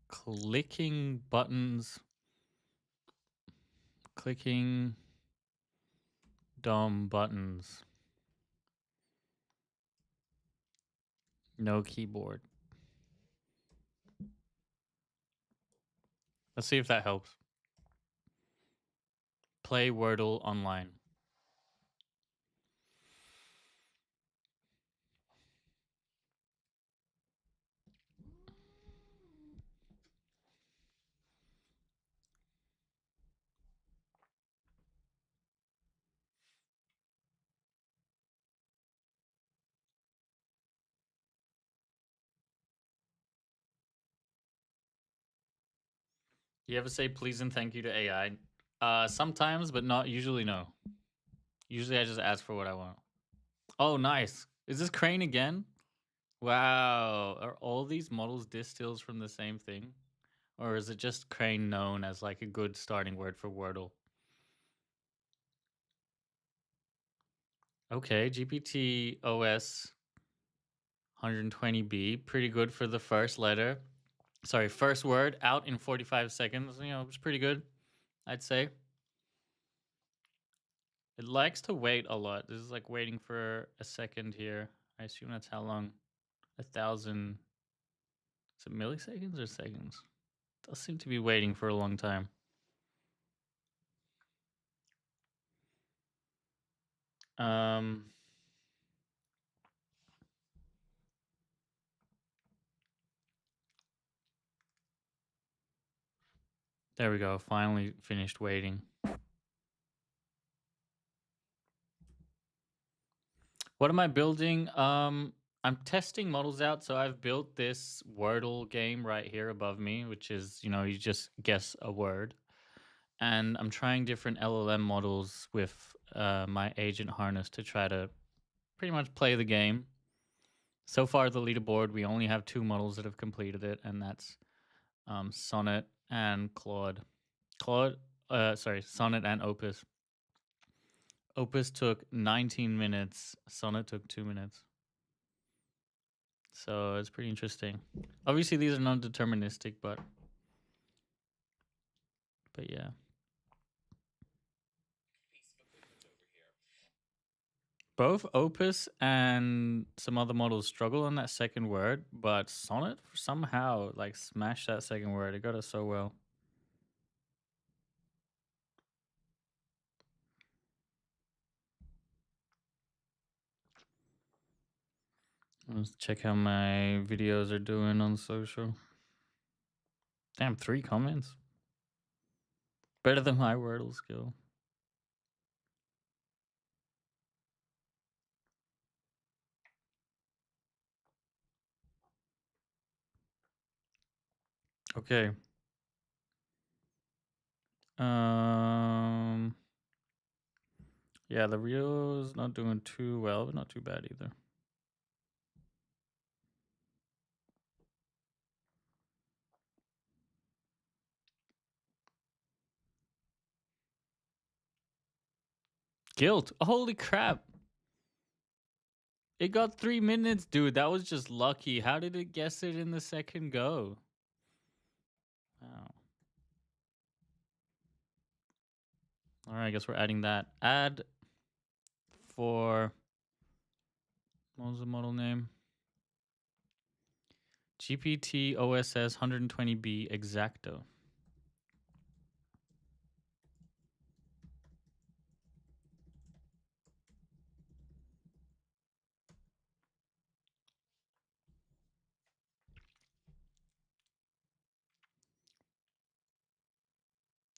clicking buttons, clicking DOM buttons, no keyboard. Let's see if that helps. Play Wordle online. You ever say please and thank you to AI? Sometimes, but not usually. No. Usually, I just ask for what I want. Oh, nice. Is this Crane again? Wow. Are all these models distills from the same thing? Or is it just Crane known as like a good starting word for Wordle? Okay, GPT OS 120B. Pretty good for the first letter. Sorry, first word out in 45 seconds. You know, it's pretty good, I'd say. It likes to wait a lot. This is like waiting for a second here. I assume that's how long? 1,000. Is it milliseconds or seconds? It does seem to be waiting for a long time. There we go. Finally finished waiting. What am I building? I'm testing models out. So I've built this Wordle game right here above me, which is, you know, you just guess a word. And I'm trying different LLM models with my agent harness to try to pretty much play the game. So far, the leaderboard, we only have 2 models that have completed it, and that's Sonnet and Claude. Sonnet and Opus. Opus took 19 minutes. Sonnet took 2 minutes. So it's pretty interesting. Obviously, these are non-deterministic, but yeah. Both Opus and some other models struggle on that second word, but Sonnet somehow like smashed that second word. It got it so well. Let's check how my videos are doing on social. Damn, 3 comments. Better than my Wordle skill. Okay. Yeah, the Rio's not doing too well, but not too bad either. Guilt. Holy crap. It got 3 minutes, dude. That was just lucky. How did it guess it in the second go? Wow. All right, I guess we're adding that. Add for, what was the model name? GPT OSS 120B Exacto.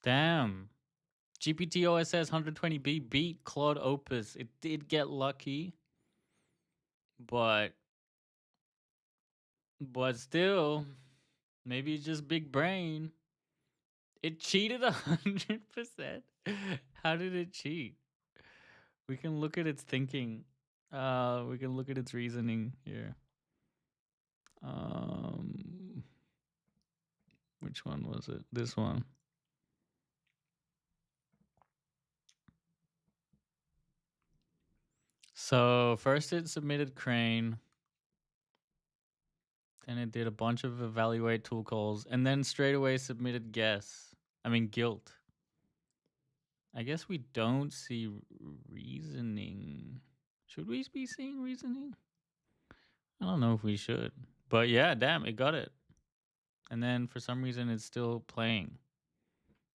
Damn. GPT OSS 120B beat Claude Opus. It did get lucky, but still, maybe it's just big brain. It cheated 100%. How did it cheat? We can look at its thinking. We can look at its reasoning here. Which one was it? This one. So first it submitted Crane. Then it did a bunch of evaluate tool calls, and then straight away submitted guilt. I guess we don't see reasoning. Should we be seeing reasoning? I don't know if we should. But yeah, damn, it got it. And then for some reason it's still playing.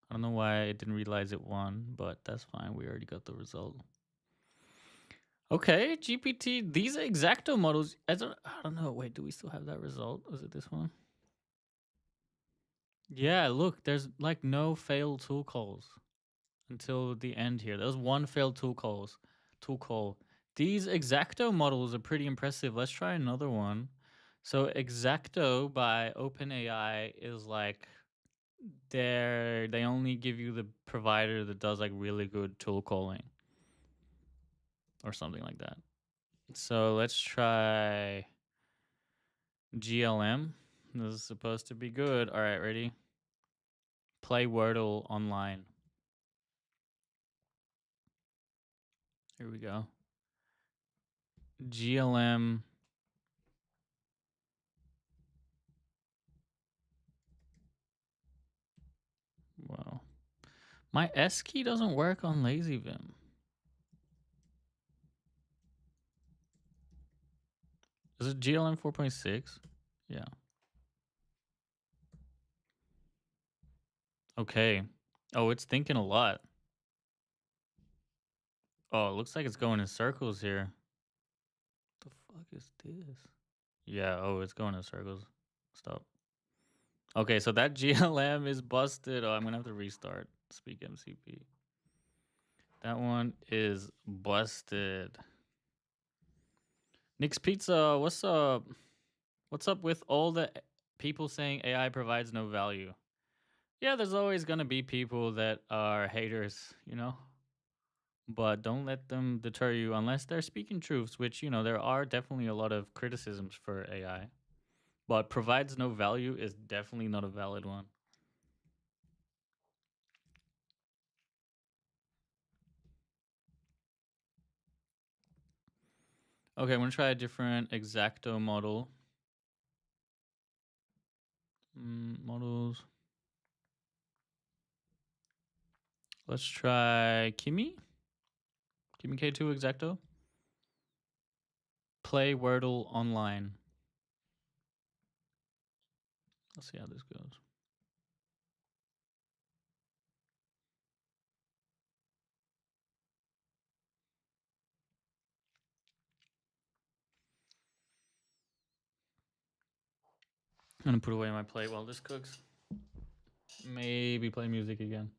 I don't know why it didn't realize it won, but that's fine. We already got the result. Okay, GPT. These are Exacto models. I don't know. Wait, do we still have that result? Was it this one? Yeah, look, there's like no failed tool calls until the end here. There was 1 failed tool call. These Exacto models are pretty impressive. Let's try another one. So Exacto by OpenAI is like they only give you the provider that does like really good tool calling or something like that. So let's try GLM. This is supposed to be good. All right, ready? Play Wordle online. Here we go. GLM. Wow. My S key doesn't work on LazyVim. Is it GLM 4.6? Yeah. Okay. Oh, it's thinking a lot. Oh, it looks like it's going in circles here. What the fuck is this? Yeah, oh, it's going in circles. Stop. Okay, so that GLM is busted. Oh, I'm gonna have to restart SpeakMCP. That one is busted. Nick's Pizza, what's up? What's up with all the people saying AI provides no value? Yeah, there's always gonna be people that are haters, you know? But don't let them deter you unless they're speaking truths, which, you know, there are definitely a lot of criticisms for AI. But provides no value is definitely not a valid one. Okay, I'm gonna try a different Exacto model. Models. Let's try Kimi. Kimi K2 Exacto. Play Wordle online. Let's see how this goes. I'm gonna put away my plate while this cooks. Maybe play music again.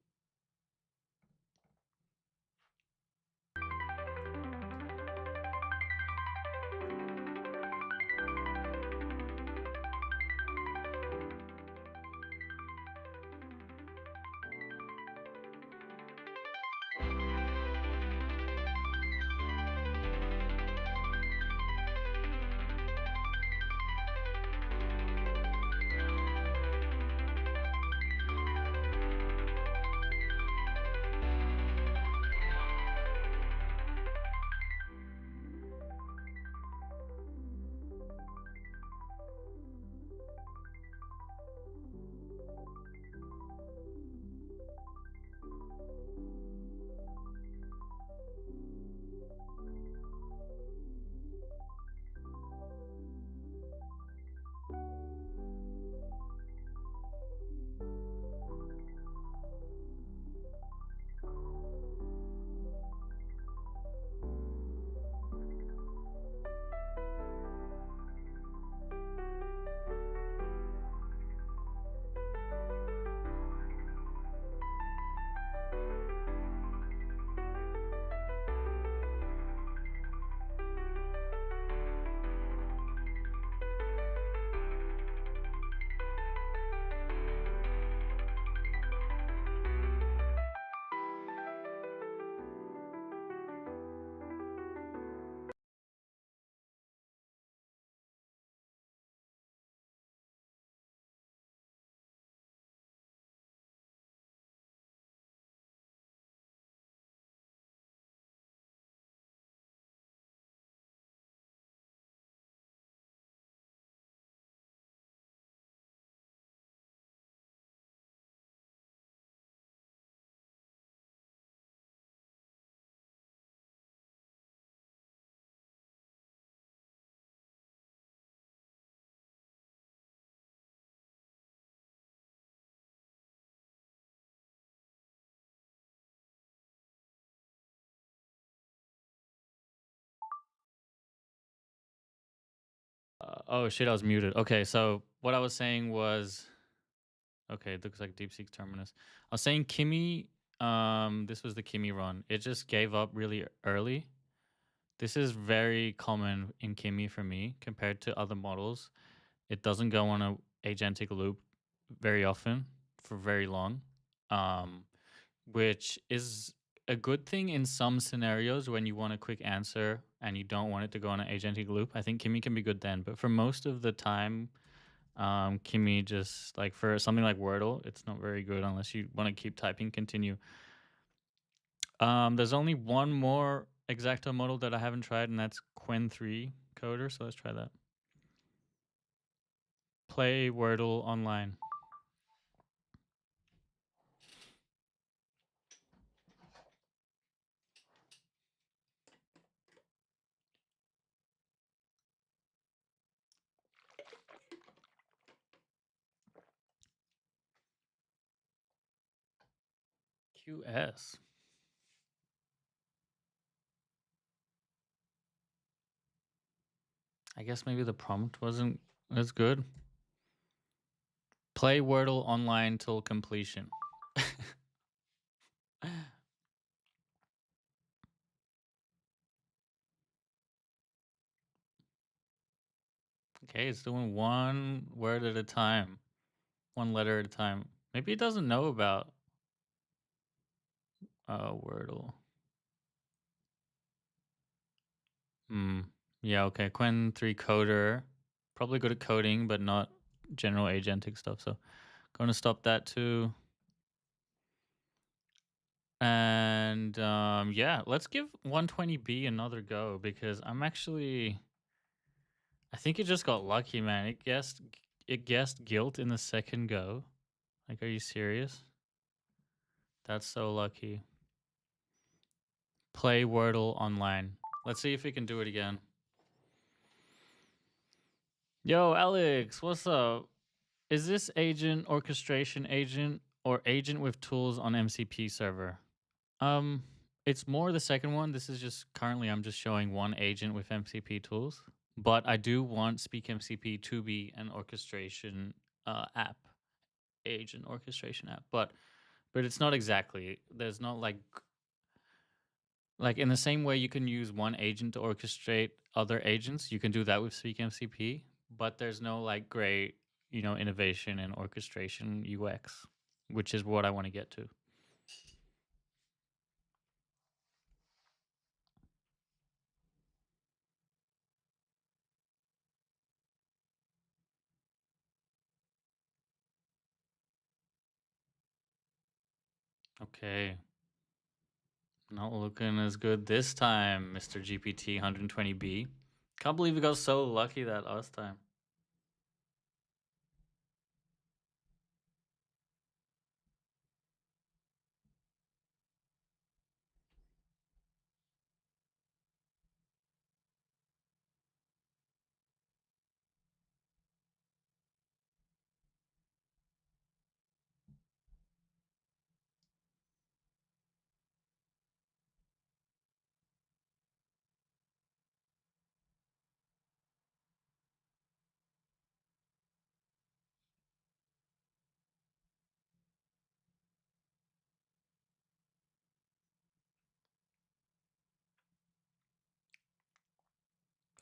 Oh shit, I was muted. Okay, so what I was saying was, okay, it looks like DeepSeek's Terminus. I was saying Kimi, this was the Kimi run. It just gave up really early. This is very common in Kimi for me compared to other models. It doesn't go on a agentic loop very often for very long, which is a good thing in some scenarios when you want a quick answer and you don't want it to go on an agentic loop. I think Kimi can be good then, but for most of the time, Kimi just like for something like Wordle, it's not very good unless you want to keep typing continue. There's only one more exacto model that I haven't tried, and that's Qwen 3 coder. So let's try that. Play Wordle online. QS. I guess maybe the prompt wasn't as good. Play Wordle online till completion. Okay, it's doing one word at a time, one letter at a time. Maybe it doesn't know about Wordle. Yeah, okay. Qwen 3 coder. Probably good at coding, but not general agentic stuff. So going to stop that too. And yeah, let's give 120B another go because I'm actually... I think it just got lucky, man. It guessed guilt in the second go. Like, are you serious? That's so lucky. Play Wordle online. Let's see if we can do it again. Yo, Alex, what's up? Is this agent orchestration agent or agent with tools on MCP server? It's more the second one. This is just currently I'm just showing one agent with MCP tools, but I do want SpeakMCP to be an orchestration app, agent orchestration app. But it's not exactly. There's not like in the same way you can use one agent to orchestrate other agents, you can do that with SpeakMCP, but there's no like great, innovation in orchestration UX, which is what I want to get to. Okay. Not looking as good this time, Mr. GPT 120B. Can't believe we got so lucky that last time.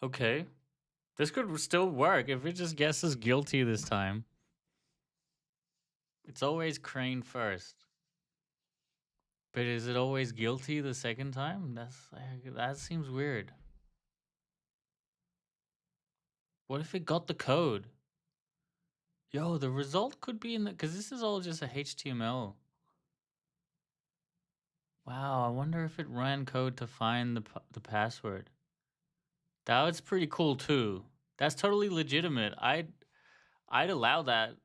Okay. This could still work if it just guesses guilty this time. It's always Crane first. But is it always guilty the second time? That seems weird. What if it got the code? Yo, the result could be in the... Because this is all just a HTML. Wow, I wonder if it ran code to find the password. That was pretty cool too. That's totally legitimate. I'd allow that.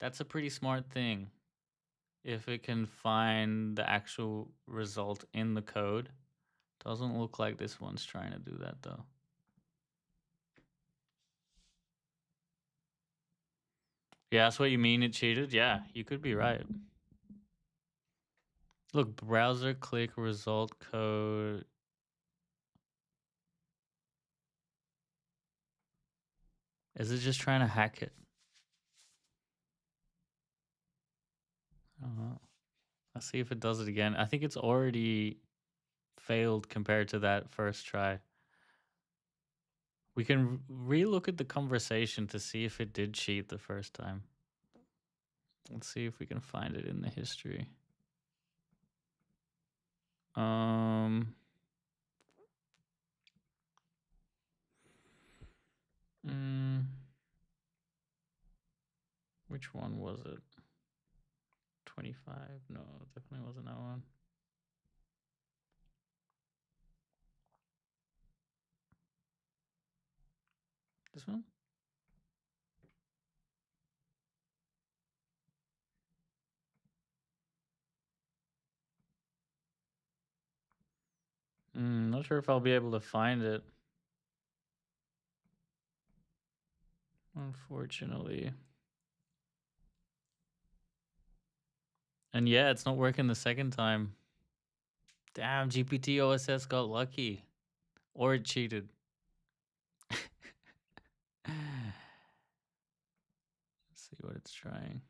That's a pretty smart thing. If it can find the actual result in the code. Doesn't look like this one's trying to do that though. Yeah, that's what you mean it cheated? Yeah, you could be right. Look, browser click result code. Is it just trying to hack it? I don't know. Let's see if it does it again. I think it's already failed compared to that first try. We can re-look at the conversation to see if it did cheat the first time. Let's see if we can find it in the history. Which one was it? 25? No, it definitely wasn't that one. This one? Not sure if I'll be able to find it. Unfortunately. And yeah, it's not working the second time. Damn, GPT OSS got lucky. Or it cheated. Let's see what it's trying.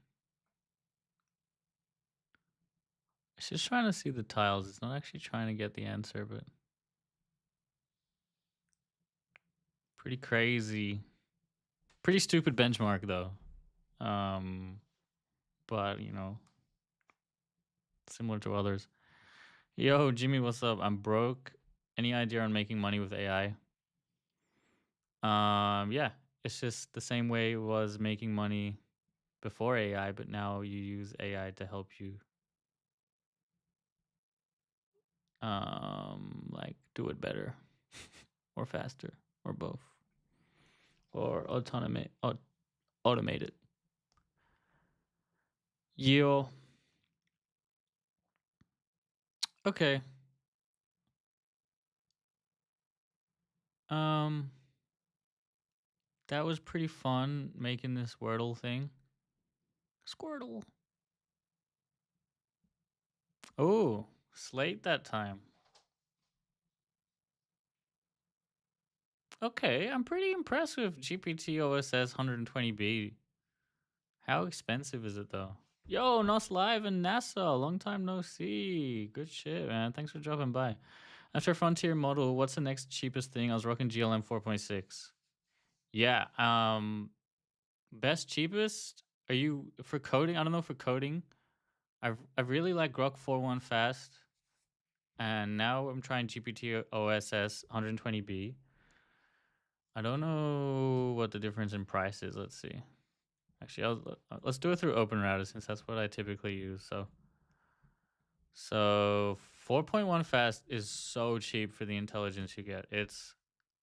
It's just trying to see the tiles. It's not actually trying to get the answer, but pretty crazy. Pretty stupid benchmark though. But you know, similar to others. Yo, Jimmy, what's up? I'm broke. Any idea on making money with AI? Yeah, it's just the same way it was making money before AI, but now you use AI to help you like do it better or faster or both or automate it. Yo. Okay. That was pretty fun making this Wordle thing. Squirtle. Oh, Slate that time. Okay, I'm pretty impressed with GPT OSS 120B. How expensive is it though? Yo, Nos Live and NASA, long time no see. Good shit, man. Thanks for dropping by. After Frontier model, what's the next cheapest thing? I was rocking GLM 4.6. Yeah, best cheapest? Are you for coding? I don't know for coding. I really like Grok 4.1 fast. And now I'm trying GPT OSS 120B. I don't know what the difference in price is. Let's see. Actually, let's do it through OpenRouter since that's what I typically use. So 4.1 fast is so cheap for the intelligence you get. It's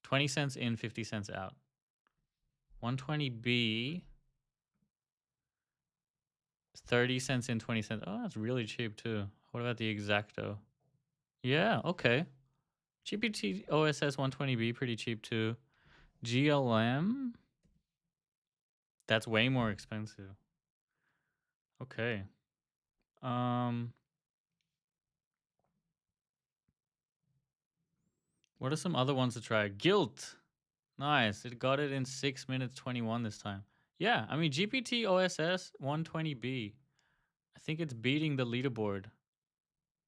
20 cents in, 50 cents out. 120B, 30 cents in, 20 cents. Oh, that's really cheap too. What about the Exacto? Yeah, okay. GPT OSS 120B, pretty cheap too. GLM, that's way more expensive. Okay. What are some other ones to try? Guilt. Nice. It got it in 6 minutes 21 this time. Yeah, I mean GPT OSS 120B. I think it's beating the leaderboard.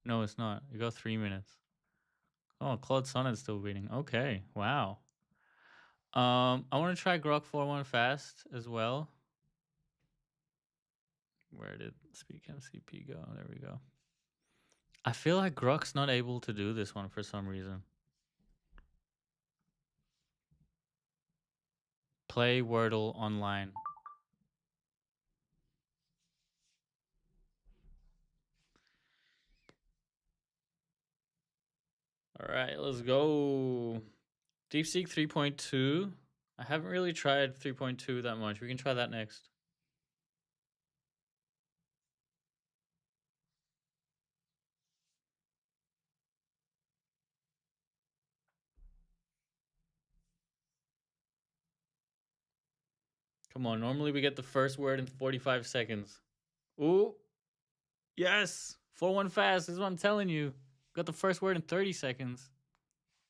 No, it's not. It got 3 minutes. Oh, Claude Sonnet's still beating. Okay. Wow. I want to try Grok 4.1 fast as well. Where did SpeakMCP go? There we go. I feel like Grok's not able to do this one for some reason. Play Wordle online. All right, let's go. DeepSeek 3.2. I haven't really tried 3.2 that much. We can try that next. Come on, normally we get the first word in 45 seconds. Ooh. Yes. 4.1 fast. This is what I'm telling you. Got the first word in 30 seconds.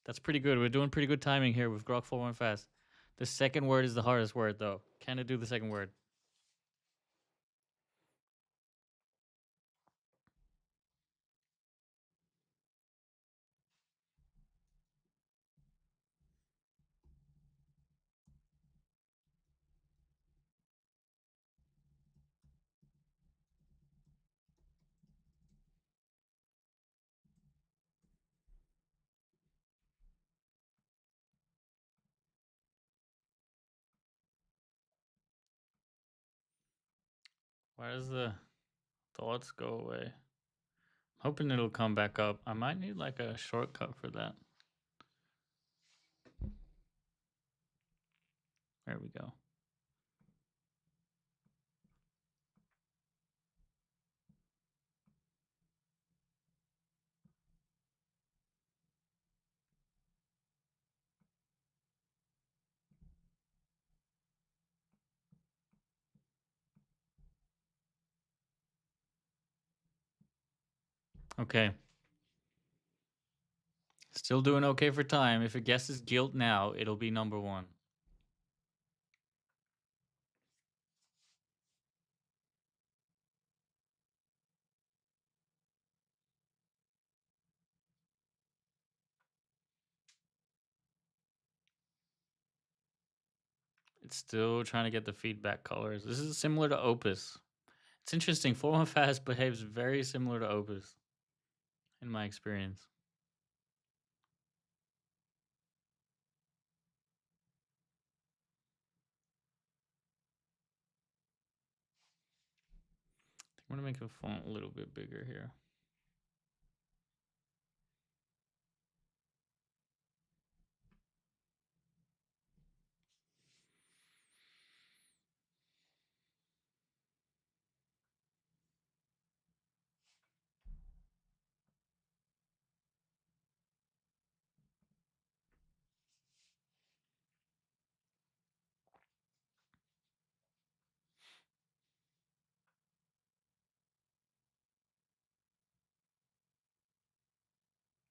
That's pretty good. We're doing pretty good timing here with Grok 4.1 fast. The second word is the hardest word, though. Can it do the second word? Why does the thoughts go away? Hoping it'll come back up. I might need like a shortcut for that. There we go. Okay. Still doing okay for time. If it guesses guilt now, it'll be number 1. It's still trying to get the feedback colors. This is similar to Opus. It's interesting. 4-1 Fast behaves very similar to Opus, in my experience. I'm gonna make the font a little bit bigger here.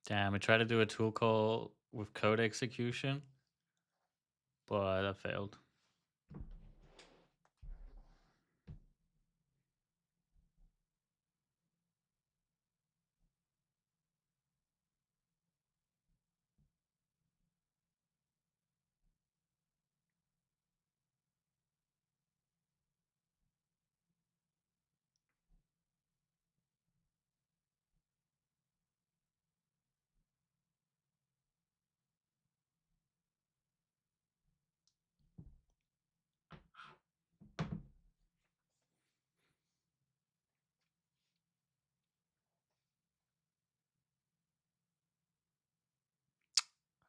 Damn, I tried to do a tool call with code execution, but that failed.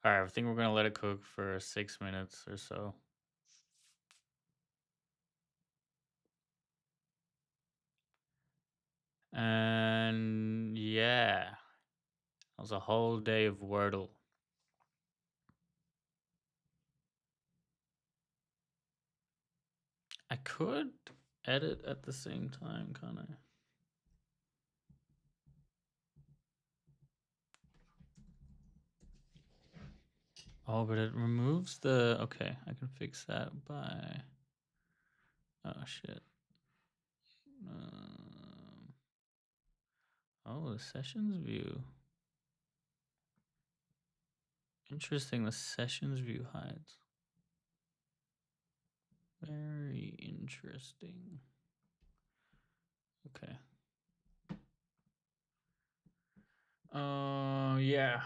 All right, I think we're gonna let it cook for 6 minutes or so. And yeah, that was a whole day of Wordle. I could edit at the same time, can't I? Oh, but it removes the... Okay, I can fix that by... Oh, shit. Oh, the sessions view. Interesting, the sessions view hides. Very interesting. Okay. Yeah.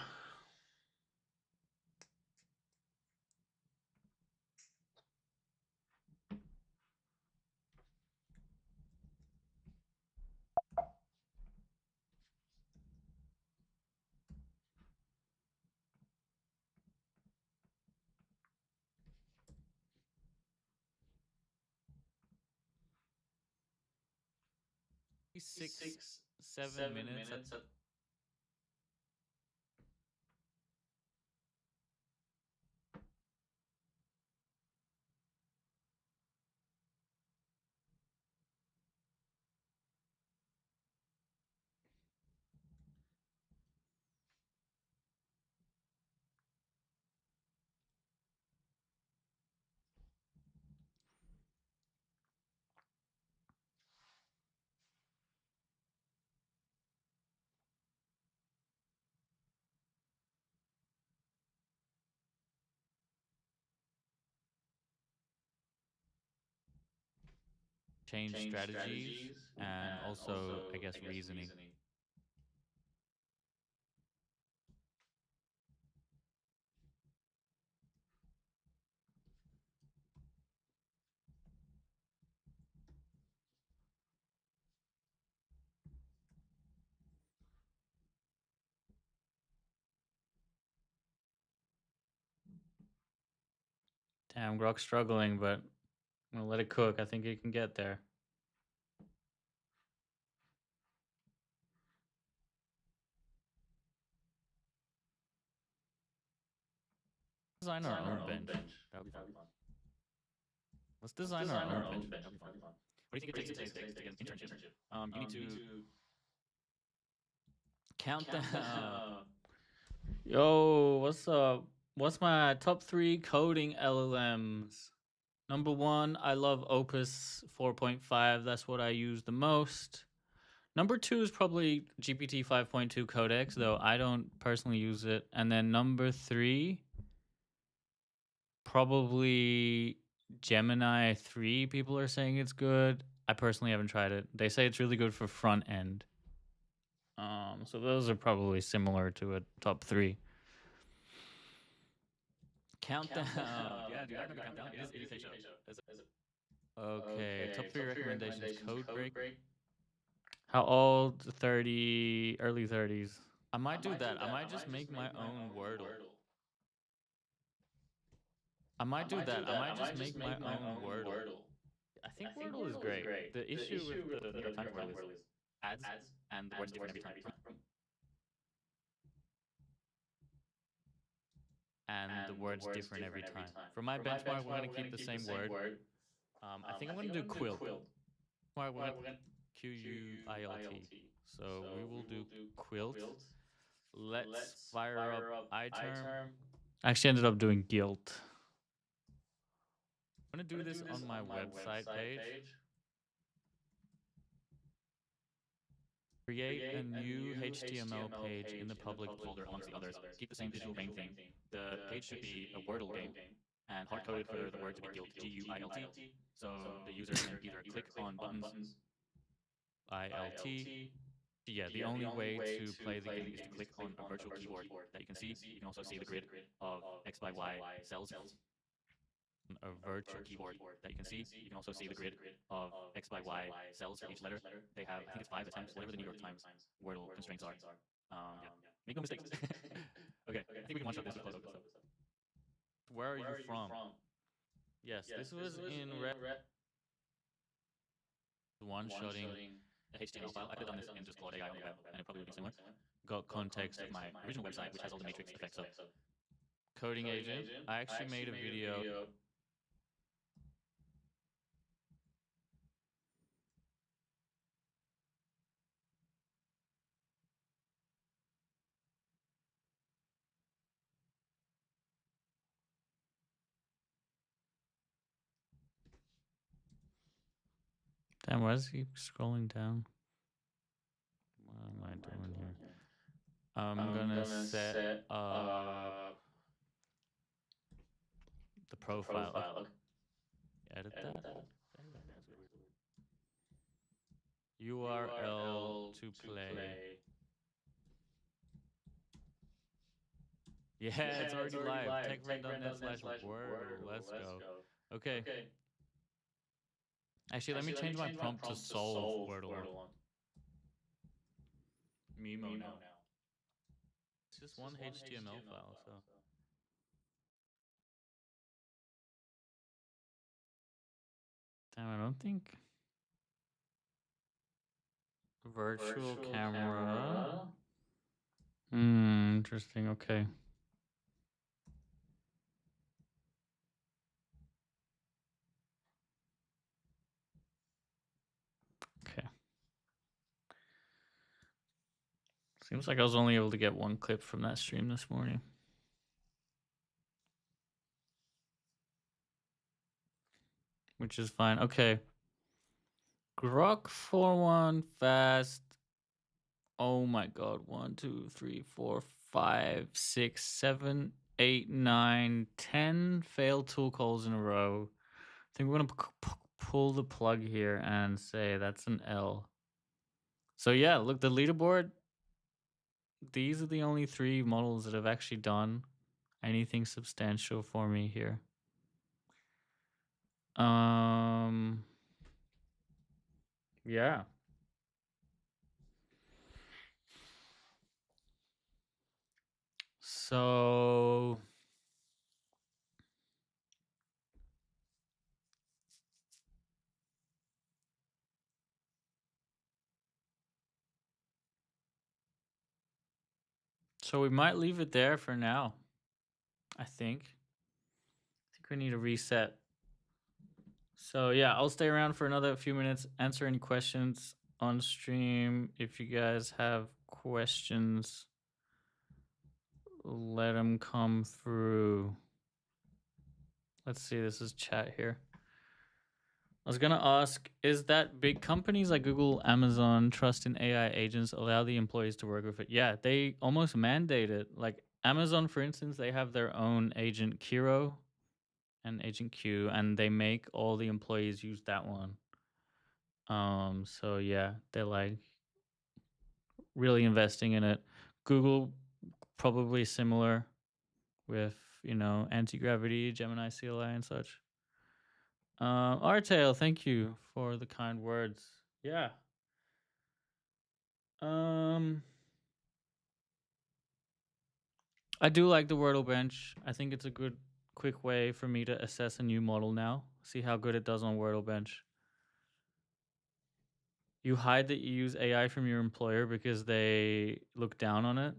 Six, 7 minutes. Change strategies and also, I guess, reasoning. Damn, Grok's struggling, but I'm gonna let it cook. I think it can get there. Design our own bench. That'll be fun. Let's design our own bench. That'll be fun. What do you think it takes to get an internship? You need to count down. Yo, what's up? What's my top 3 coding LLMs? Number 1, I love Opus 4.5. That's what I use the most. Number 2 is probably GPT 5.2 Codex, though I don't personally use it. And then number 3, probably Gemini 3. People are saying it's good. I personally haven't tried it. They say it's really good for front end. So those are probably similar to a top 3. Countdown. Yeah, dude, I remember Countdown. It is a show. Okay, top 3 recommendations. Code break. How old? 30, early 30s. I might do that. I might just make my own Wordle. I might do that. I might just make my own Wordle. I think Wordle is great. The issue with the New York Times Wordle is ads and the words different every time. And the words different every time. For my benchmark, we're going to keep the same word. I think I'm going to do quilt. We're going to QUILT. So we will do quilt. Let's fire up iTerm. I actually ended up doing guilt. I'm going to do this on my website page. Create a new HTML page in the public folder amongst the others. Keep the same digital main theme. The page should be a Wordle game and hard-coded for the word to be guilt, G-U-I-L-T. So the user can either click on buttons, ILT. Yeah, the only way to play the game is to click on a virtual keyboard that you can see. You can also see the grid of X by Y cells. A virtual keyboard that you can see. You can also see the grid of X by Y cells for each letter. They have, I think it's 5 attempts, whatever the New York Times Wordle constraints are. Yeah, make no mistakes. Okay, I think we can one-shot this with close open. So. Where are you from? Yes, this was in one-shotting a HTML file. I could have done this in just Claude AI on the web, and it probably would be similar. Got context of my original website, which has all the matrix effects. So, coding agent. I actually made a video. Damn, why does he keep scrolling down? What am I doing here? I'm gonna set up the profile. Okay. Edit that. URL to play. Yeah, it's already live. techfriend.net/wordle. Let's go. Okay. Actually, let me change my prompt to solve Wordle. Memo now. It's just one HTML file, so. Damn, I don't think. Virtual camera. Interesting. Okay. Okay. Seems like I was only able to get one clip from that stream this morning. Which is fine. Okay. Grok 4.1 fast. Oh my god. 1, 2, 3, 4, 5, 6, 7, 8, 9, 10 failed tool calls in a row. I think we're going to pull the plug here and say that's an L. So yeah, look, the leaderboard. These are the only 3 models that have actually done anything substantial for me here. Yeah. So So we might leave it there for now. I think we need a reset. So yeah, I'll stay around for another few minutes, answer any questions on stream. If you guys have questions, let them come through. Let's see, this is chat here. I was gonna ask, is that big companies like Google, Amazon trust in AI agents allow the employees to work with it? Yeah, they almost mandate it. Like Amazon, for instance, they have their own agent Kiro and Agent Q, and they make all the employees use that one. So yeah, they're like really investing in it. Google probably similar with, you know, anti-gravity, Gemini CLI and such. Artail, thank you for the kind words. Yeah. I do like the Wordle bench. I think it's a good quick way for me to assess a new model now. See how good it does on Wordle bench. You hide that you use AI from your employer because they look down on it.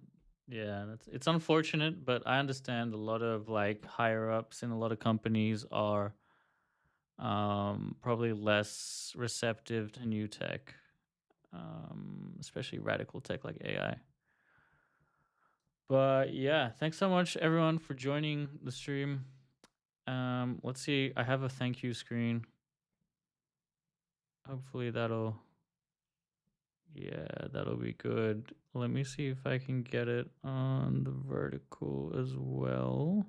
Yeah, it's unfortunate, but I understand a lot of like higher ups in a lot of companies are probably less receptive to new tech, especially radical tech like AI. But yeah, thanks so much everyone for joining the stream. Let's see, I have a thank you screen. Hopefully that'll be good. Let me see if I can get it on the vertical as well.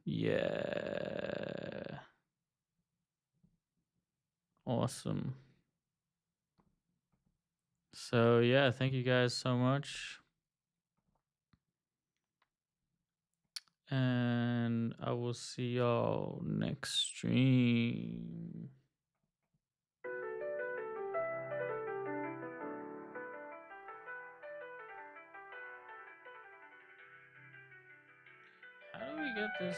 Yeah. Awesome. So yeah, thank you guys so much. And I will see y'all next stream. How do we get this?